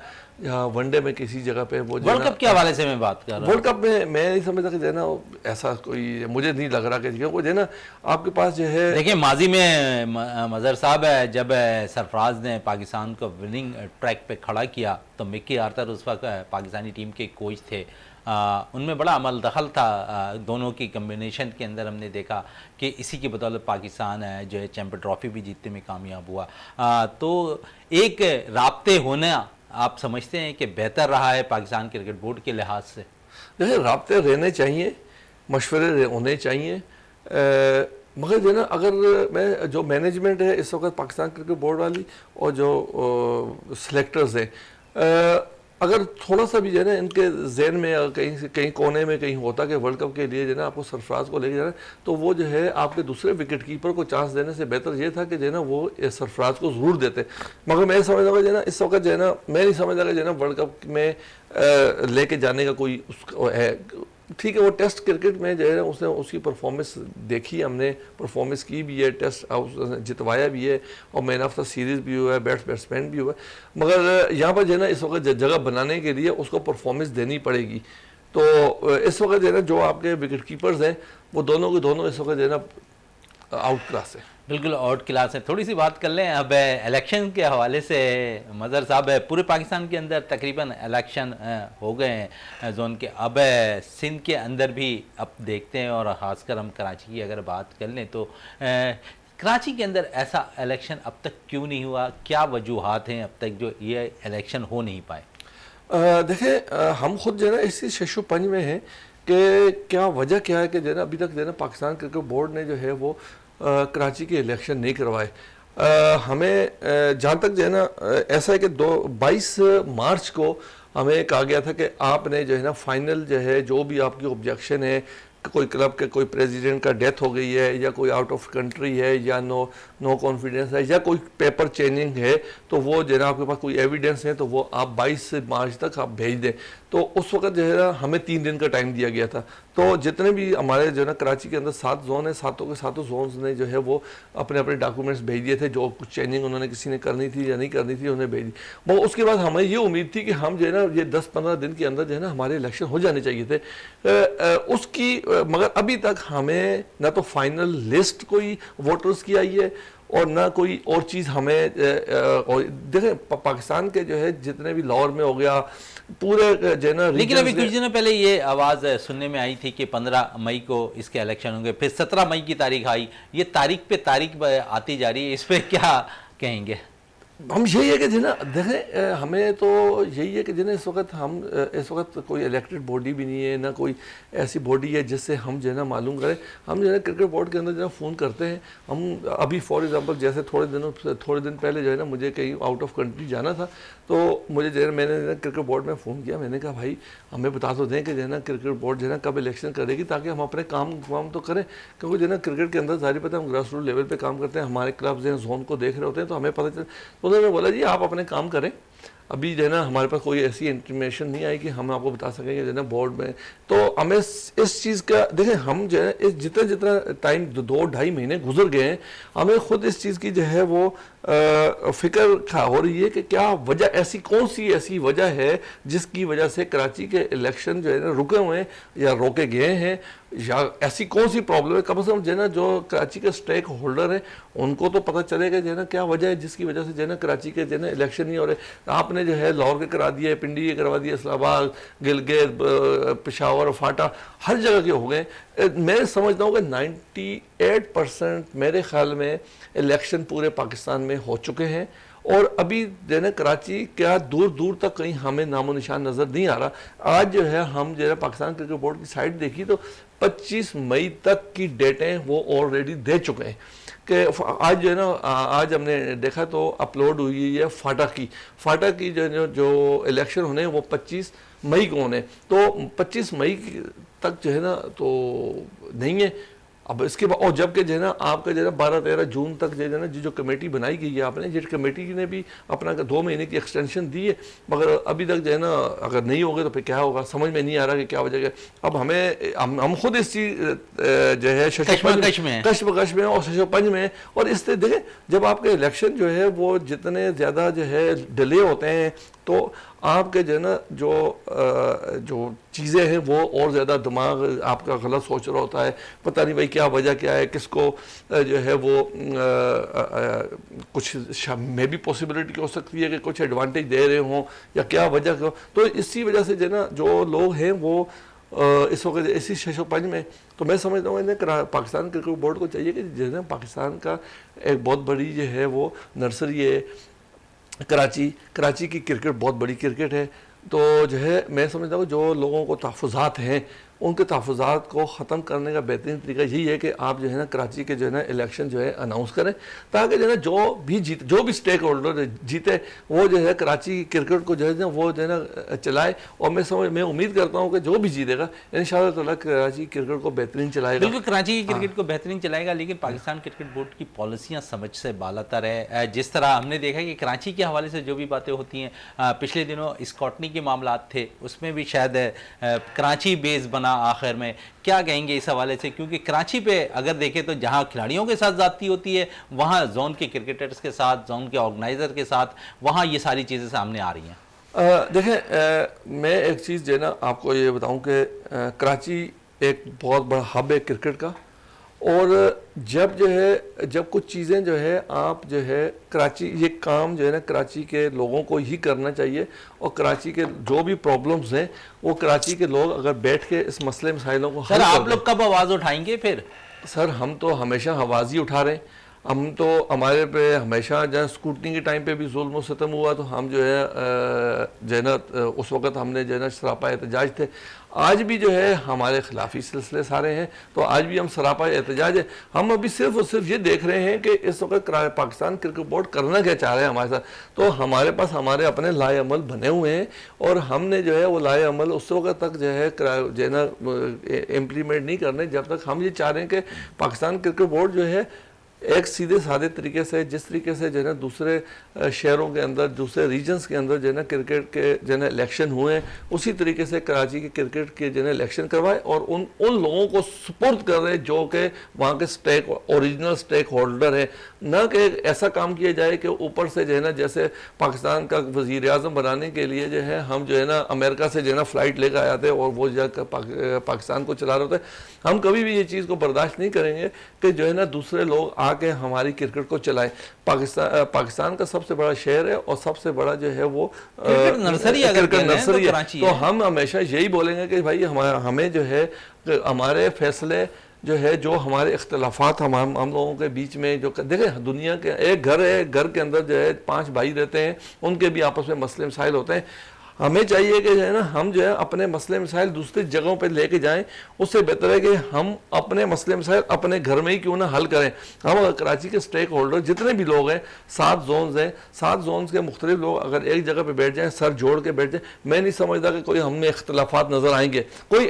वनडे में किसी जगह पे वो वर्ल्ड कप के हवाले से मैं बात कर रहा हूँ। वर्ल्ड कप में मैं नहीं समझता कि जो है ना ऐसा कोई, मुझे नहीं लग रहा कि जो है ना आपके पास जो है। देखिए, माजी में मज़हर साहब है, जब सरफराज ने पाकिस्तान को विनिंग ट्रैक पे खड़ा किया तो मिक्की आर्थर उस वक्त पाकिस्तानी टीम के कोच थे, उनमें बड़ा अमल दखल था दोनों की कम्बिनेशन के अंदर। हमने देखा कि इसी की बदौलत पाकिस्तान जो है चैम्पियन ट्रॉफी भी जीतने में कामयाब हुआ। तो एक राब्ते होना आप समझते हैं कि बेहतर रहा है पाकिस्तान क्रिकेट बोर्ड के लिहाज से? देखिए, राब्ते रहने चाहिए, मशवरे होने चाहिए, मगर जो है ना अगर मैं जो मैनेजमेंट है इस वक्त पाकिस्तान क्रिकेट बोर्ड वाली और जो सिलेक्टर्स हैं, अगर थोड़ा सा भी जो है ना इनके जहन में कहीं कोने में कहीं होता कि वर्ल्ड कप के लिए जो है ना आपको सरफराज को लेके जाना है, तो वो जो है आपके दूसरे विकेट कीपर को चांस देने से बेहतर ये था कि जो है ना वो सरफराज को ज़रूर देते। मगर मैं समझता हूँ जो है ना इस वक्त जो है ना मैं नहीं समझता कि जो है ना वर्ल्ड कप में लेके जाने का कोई उसका है। ठीक है, वो टेस्ट क्रिकेट में जो है ना उसने उसकी परफॉर्मेंस देखी, हमने परफॉर्मेंस की भी है, टेस्ट जितवाया भी है, और मैन ऑफ द सीरीज़ भी हुआ है, बैट्समैन भी हुआ है। मगर यहाँ पर जो है ना इस वक्त जगह बनाने के लिए उसको परफॉर्मेंस देनी पड़ेगी। तो इस वक्त जो है ना जो आपके विकेट कीपर्स हैं वो दोनों के दोनों इस वक्त जो है ना आउट क्लास है। बिल्कुल आउट क्लास है। थोड़ी सी बात कर लें अब इलेक्शन के हवाले से। मज़हर साहब, पूरे पाकिस्तान के अंदर तकरीबन इलेक्शन हो गए हैं जोन के। अब सिंध के अंदर भी अब देखते हैं, और ख़ासकर हम कराची की अगर बात कर लें तो कराची के अंदर ऐसा इलेक्शन अब तक क्यों नहीं हुआ? क्या वजूहात हैं अब तक जो ये इलेक्शन हो नहीं पाए? देखें, हम खुद जो है ना इसी शशोपंज में हैं कि क्या वजह क्या है कि जो है ना अभी तक जो है ना पाकिस्तान क्रिकेट बोर्ड ने जो है वो कराची के इलेक्शन नहीं करवाए। हमें जहाँ तक जो है ना ऐसा है कि 22 मार्च को हमें कहा गया था कि आपने जो है ना फाइनल जो है जो भी आपकी ऑब्जेक्शन है, कोई क्लब के कोई प्रेसिडेंट का डेथ हो गई है या कोई आउट ऑफ कंट्री है या नो कॉन्फिडेंस है या कोई पेपर चेंजिंग है, तो वो जो है ना आपके पास कोई एविडेंस है तो वो आप 22 मार्च तक आप भेज दें। तो उस वक्त जो है ना हमें 3 दिन का टाइम दिया गया था। तो जितने भी हमारे जो है ना कराची के अंदर 7 जोन है, सातों के सातों जोन्स ने जो है वो अपने अपने डॉक्यूमेंट्स भेज दिए थे, जो कुछ चेंजिंग उन्होंने किसी ने करनी थी या नहीं करनी थी उन्हें भेज दी। वो उसके बाद हमें ये उम्मीद थी कि हम जो है ना ये 10-15 दिन के अंदर जो है ना हमारे इलेक्शन हो जाने चाहिए थे उसकी, मगर अभी तक हमें ना तो फाइनल लिस्ट कोई वोटर्स की आई है और ना कोई और चीज़ हमें देखें पाकिस्तान के जो है जितने भी लाहौर में हो गया पूरे जो है ना, लेकिन अभी कुछ दिनों पहले ये आवाज़ सुनने में आई थी कि 15 मई को इसके इलेक्शन होंगे, फिर 17 मई की तारीख आई। ये तारीख पे तारीख आती जा रही है, इस पर क्या कहेंगे? हम यही है कि जो ना देखें, हमें तो यही है कि जो इस वक्त कोई इलेक्टेड बॉडी भी नहीं है, ना कोई ऐसी बॉडी है जिससे हम जो है ना मालूम करें। हम जो है ना क्रिकेट बोर्ड के अंदर जो है फ़ोन करते हैं। हम अभी फॉर एग्जांपल जैसे थोड़े दिन पहले जो है ना मुझे कहीं आउट ऑफ कंट्री जाना था, तो मुझे जो है मैंने क्रिकेट बोर्ड में फ़ोन किया। मैंने कहा भाई हमें बता तो दें कि जो है ना क्रिकेट बोर्ड जो है ना कब इलेक्शन करेगी, ताकि हम अपने काम तो करें। क्योंकि जो है ना क्रिकेट के अंदर सारी पता है हम ग्रास रूट लेवल पर काम करते हैं, हमारे क्लब्स हैं जोन को देख रहे होते हैं, तो हमें पता चल। तो उन्होंने बोला जी आप अपने काम करें, अभी जो है ना हमारे पास कोई ऐसी इंफॉर्मेशन नहीं आई कि हम आपको बता सकेंगे जो है ना बोर्ड में। तो हमें इस चीज़ का देखें, हम जो है इस जितना टाइम 2-2.5 महीने गुजर गए हैं, हमें खुद इस चीज़ की जो है वो फिक्र हो रही है कि क्या वजह, ऐसी कौन सी ऐसी वजह है जिसकी वजह से कराची के इलेक्शन जो है ना रुके हुए हैं या रोके गए हैं, या ऐसी कौन सी प्रॉब्लम है। कम से कम जो है ना जो कराची के स्टेक होल्डर हैं उनको तो पता चलेगा जो है ना क्या वजह है जिसकी वजह से जो है ना कराची के जो है ना इलेक्शन नहीं हो रहे। आपने जो है लाहौर के करा दिए, पिंडी के करवा दिए, इस्लामाबाद, गिलगित, पेशावर, फाटा, हर जगह के हो गए। मैं समझता हूँ कि 98% मेरे ख्याल में इलेक्शन पूरे पाकिस्तान में हो चुके हैं, और अभी जो है ना कराची क्या दूर दूर तक कहीं हमें नामो निशान नज़र नहीं आ रहा। आज जो है हम जो है पाकिस्तान क्रिकेट बोर्ड की साइट देखी तो 25 मई तक की डेटें वो ऑलरेडी दे चुके हैं। कि आज जो है ना आज हमने देखा तो अपलोड हुई है फाटा की जो इलेक्शन होने हैं वो 25 मई को होने। तो 25 मई तक जो है ना तो नहीं है। अब इसके बाद और जबकि जो है ना आपका जो है ना 12-13 जून तक जो है ना जो कमेटी बनाई गई है आपने, जिस कमेटी ने भी अपना 2 महीने की एक्सटेंशन दी है, मगर अभी तक जो है ना अगर नहीं होगा तो फिर क्या होगा समझ में नहीं आ रहा कि क्या वजह है। अब हम खुद इस चीज़ जो है कश्मकश में और शशोपंज में। और इससे देखें जब आपके इलेक्शन जो है वो जितने ज़्यादा जो है डिले होते हैं तो आपके जो है ना जो चीज़ें हैं वो और ज़्यादा दिमाग आपका गलत सोच रहा होता है। पता नहीं भाई क्या वजह क्या है, किसको जो है वो कुछ में भी पॉसिबिलिटी हो सकती है कि कुछ एडवांटेज दे रहे हों या क्या वजह हो। तो इसी वजह से जो है ना जो लोग हैं वो इस वक्त इसी शशोपंज में। तो मैं समझता हूँ पाकिस्तान क्रिकेट बोर्ड को चाहिए कि जो है ना पाकिस्तान का एक बहुत बड़ी जो है वो नर्सरी है कराची की क्रिकेट बहुत बड़ी क्रिकेट है। तो जो है मैं समझता हूँ जो लोगों को तहफ़्फ़ुज़ात हैं उनके तहफ़्फ़ुज़ात को ख़त्म करने का बेहतरीन तरीका यही है कि आप जो है ना कराची के जो है ना इलेक्शन जो है अनाउंस करें, ताकि जो है ना जो भी स्टेक होल्डर जीते वो जो है कराची क्रिकेट को जो है ना वो जो है ना चलाए। और मैं उम्मीद करता हूँ कि जो भी जीतेगा इंशाअल्लाह ताला कराची क्रिकेट को बेहतरीन चलाएगा। बिल्कुल कराची की क्रिकेट को बेहतरीन चलाएगा, लेकिन पाकिस्तान क्रिकेट बोर्ड की पॉलिसियाँ समझ से बालातर है। जिस तरह हमने देखा कि कराची के हवाले से जो भी बातें होती हैं, पिछले दिनों स्कॉटनी के मामला थे उसमें भी शायद कराची बेस बना आखिर में। क्या कहेंगे इस हवाले से, क्योंकि कराची पे अगर देखें तो जहां खिलाड़ियों के साथ ज़्यादती होती है वहां जोन के क्रिकेटर्स के साथ, जोन के ऑर्गेनाइज़र के साथ, वहां ये सारी चीज़ें सामने आ रही हैं। देखें मैं एक चीज़ जो है ना आपको ये बताऊं कि कराची एक बहुत बड़ा हब है क्रिकेट का, और जब जो है जब कुछ चीज़ें जो है आप जो है कराची, ये काम जो है ना कराची के लोगों को ही करना चाहिए, और कराची के जो भी प्रॉब्लम्स हैं वो कराची के लोग अगर बैठ के इस मसले मसाइलों को सर हल कर आप लोग कब आवाज़ उठाएंगे फिर? सर हम तो हमेशा आवाज़ ही उठा रहे हैं। हम तो हमारे पे हमेशा जहाँ स्कूटनी के टाइम पे भी जुल्म सितम हुआ तो हम जो है ना उस वक़्त हमने जो है ना सरापा एहतजाज थे। आज भी जो है हमारे खिलाफी सिलसिले सारे हैं, तो आज भी हम सरापा एहतजाज है। हम अभी सिर्फ और सिर्फ ये देख रहे हैं कि इस वक्त पाकिस्तान क्रिकेट बोर्ड करना क्या चाह रहे हैं हमारे साथ। तो हमारे पास हमारे अपने लाए अमल बने हुए हैं, और हमने जो है वो लाए अमल उस वक्त तक जो है ना इम्प्लीमेंट नहीं करने जब तक हम ये चाह रहे हैं कि पाकिस्तान क्रिकेट बोर्ड जो है एक सीधे साधे तरीके से, जिस तरीके से जो है ना दूसरे शहरों के अंदर, दूसरे रीजन्स के अंदर जो है ना क्रिकेट के जो है ना इलेक्शन हुए, उसी तरीके से कराची के क्रिकेट के जो है ना इलेक्शन करवाए, और उन लोगों को सुपुर्द कर रहे जो कि वहाँ के ओरिजिनल स्टेक होल्डर है। न कि ऐसा काम किया जाए कि ऊपर से जो है ना जैसे पाकिस्तान का वज़ीर आज़म बनाने के लिए जो है हम जो है ना अमेरिका से जो है ना फ़्लाइट लेकर आए थे और वो जाकर पाकिस्तान को चला रहे थे। हम कभी भी ये चीज़ को बर्दाश्त नहीं करेंगे कि जो है ना दूसरे लोग आके हमारी क्रिकेट को चलाएं। पाकिस्तान का सबसे बड़ा शहर है और सबसे बड़ा जो है वो क्रिकेट नर्सरी है, तो हम हमेशा यही बोलेंगे कि भाई हमें जो है हमारे फैसले जो है, जो हमारे इख्तलाफात हम लोगों के बीच में जो देखें, दुनिया के एक घर है, घर के अंदर जो है 5 भाई रहते हैं, उनके भी आपस में मसले मसाइल होते हैं। हमें चाहिए कि जो है ना हम जो है अपने मसले मसाइल दूसरी जगहों पे लेके जाएं। उससे बेहतर है कि हम अपने मसले मसाइल अपने घर में ही क्यों ना हल करें। हम कराची के स्टेक होल्डर जितने भी लोग हैं, 7 जोन्स हैं, 7 जोन्स के मुख्तलिफ लोग अगर एक जगह पे बैठ जाएं, सर जोड़ के बैठ जाएं, मैं नहीं समझता कि कोई हमें इख्तलाफात नज़र आएंगे। कोई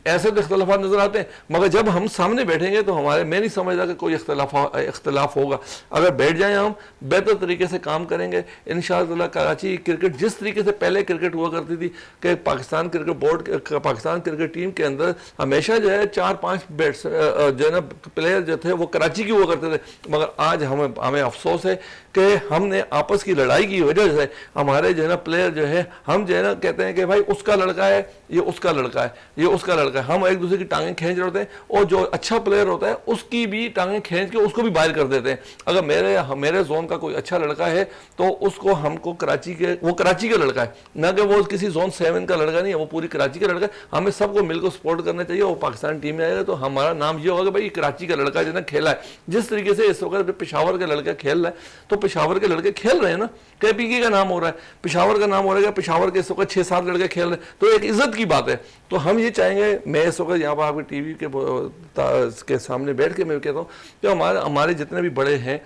ऐसे तो इख्तलाफात नज़र आते हैं, मगर जब हम सामने बैठेंगे तो मैं नहीं समझता कि कोई इख्तलाफ होगा। अगर बैठ जाएँ हम बेहतर तरीके से काम करेंगे इंशाअल्लाह। कराची क्रिकेट जिस तरीके से पहले क्रिकेट हुआ करती थी कि Pakistan cricket board, Pakistan cricket team के अंदर हमेशा जो है 4-5 बैट्स जो है ना प्लेयर जो थे वो कराची के हुआ करते थे। मगर आज हमें अफसोस है कि हमने आपस की लड़ाई की वजह से हमारे जो है ना प्लेयर जो है, हम जो है ना कहते हैं कि भाई उसका लड़का है, ये उसका लड़का है, ये उसका लड़का है, हम एक दूसरे की टांगें खींच रहे होते हैं, और जो अच्छा प्लेयर होता है उसकी भी टांगें खींच के उसको भी बाहर कर देते हैं। अगर मेरे जोन का कोई अच्छा लड़का है तो उसको हमको वो कराची का लड़का है, ना कि वो किसी जोन 7 का लड़का नहीं है, वो पूरी कराची का लड़का है। हमें सबको मिलकर सपोर्ट करना चाहिए। वो पाकिस्तान टीम में आएगा तो हमारा नाम ये होगा कि भाई कराची का लड़का जो है ना खेला है। जिस तरीके से इस वक्त पेशावर का लड़का खेल रहा है, तो पेशावर के लड़के खेल रहे हैं ना, KPK का नाम हो रहा है, पेशावर का नाम हो रहा है, पेशावर के इस वक्त 6-7 लड़के खेल रहे हैं, तो एक इज्जत की बात है। तो हम ये चाहेंगे, मैं इस वक्त यहाँ पर आपके टीवी के सामने बैठ के मैं कहता हूँ कि हमारे जितने भी बड़े हैं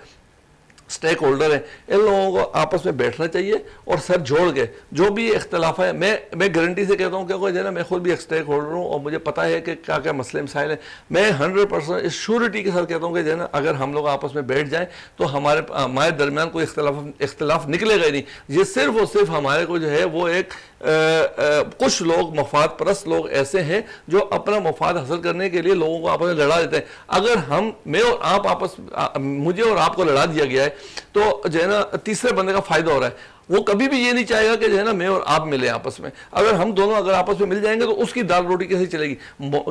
स्टेक होल्डर हैं, इन लोगों को आपस में बैठना चाहिए और सर जोड़ के जो भी इख्तलाफ है, मैं गारंटी से कहता हूँ क्योंकि जो है मैं खुद भी एक स्टेक होल्डर हूँ और मुझे पता है कि क्या क्या मसले मसाइल हैं। मैं 100% इस श्योरिटी के साथ कहता हूँ कि जो है ना अगर हम लोग आपस में बैठ जाएं तो हमारे दरमियान कोई इख्तलाफ निकलेगा ही नहीं। ये सिर्फ और सिर्फ हमारे को जो है वो एक कुछ लोग मफाद परस्त लोग ऐसे हैं जो अपना मफाद हासिल करने के लिए लोगों को आपस में लड़ा देते हैं। अगर मैं और आप मुझे और आपको लड़ा दिया गया है तो जो है ना तीसरे बंदे का फायदा हो रहा है। वो कभी भी ये नहीं चाहेगा कि जो है ना मैं और आप मिले आपस में। अगर हम दोनों अगर आपस में मिल जाएंगे तो उसकी दाल रोटी कैसे चलेगी।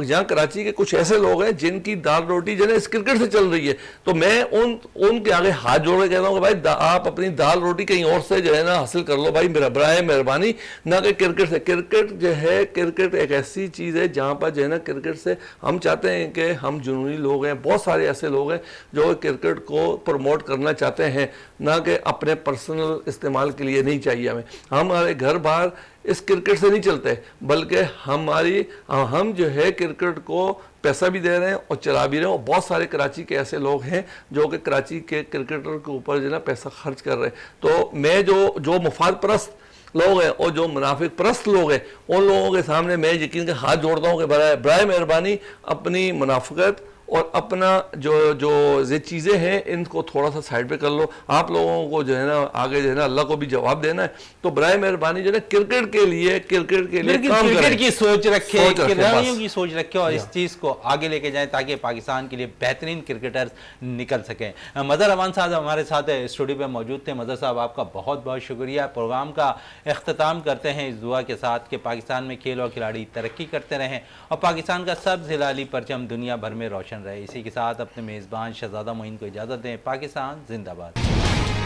यहाँ कराची के कुछ ऐसे लोग हैं जिनकी दाल रोटी जो है इस क्रिकेट से चल रही है, तो मैं उनके आगे हाथ जोड़ के कहता हूँ कि भाई आप अपनी दाल रोटी कहीं और से जो है ना हासिल कर लो भाई, मेरा बराए मेहरबानी, ना कि क्रिकेट से। क्रिकेट जो है, क्रिकेट एक ऐसी चीज़ है जहाँ पर जो है ना क्रिकेट से हम चाहते हैं कि हम जुनूनी लोग हैं, बहुत सारे ऐसे लोग हैं जो क्रिकेट को प्रमोट करना चाहते हैं, ना कि अपने पर्सनल इस्तेमाल के लिए नहीं चाहिए हमें। हमारे घर बार इस क्रिकेट से नहीं चलते, बल्कि हम जो है क्रिकेट को पैसा भी दे रहे हैं और चला भी रहे हैं। और बहुत सारे कराची के ऐसे लोग हैं जो कि कराची के क्रिकेटर के ऊपर जो है ना पैसा खर्च कर रहे हैं। तो मैं जो मुफाद परस्त लोग हैं और जो मुनाफिक परस्त लोग हैं, उन लोगों के सामने मैं यकीन के हाथ जोड़ता हूँ कि बराए मेहरबानी अपनी मुनाफिकत और अपना जो ये चीज़ें हैं इनको थोड़ा सा साइड पे कर लो। आप लोगों को जो है ना आगे जो है ना अल्लाह को भी जवाब देना है, तो बराए मेहरबानी जो है क्रिकेट के लिए काम करें, क्रिकेट की सोच रखे, खिलाड़ियों की सोच रखे और इस चीज़ को आगे लेके जाएं ताकि पाकिस्तान के लिए बेहतरीन क्रिकेटर्स निकल सकें। मज़हर अमान साहब हमारे साथ स्टूडियो में मौजूद थे। मज़हर साहब आपका बहुत बहुत शुक्रिया। प्रोग्राम का अख्ताम करते हैं इस दुआ के साथ कि पाकिस्तान में खेल और खिलाड़ी तरक्की करते रहें और पाकिस्तान का सब्ज़ हिलाली परचम दुनिया भर में रोशन रहे। इसी के साथ अपने मेज़बान शहजादा मोइन को इजाज़त दें। पाकिस्तान जिंदाबाद।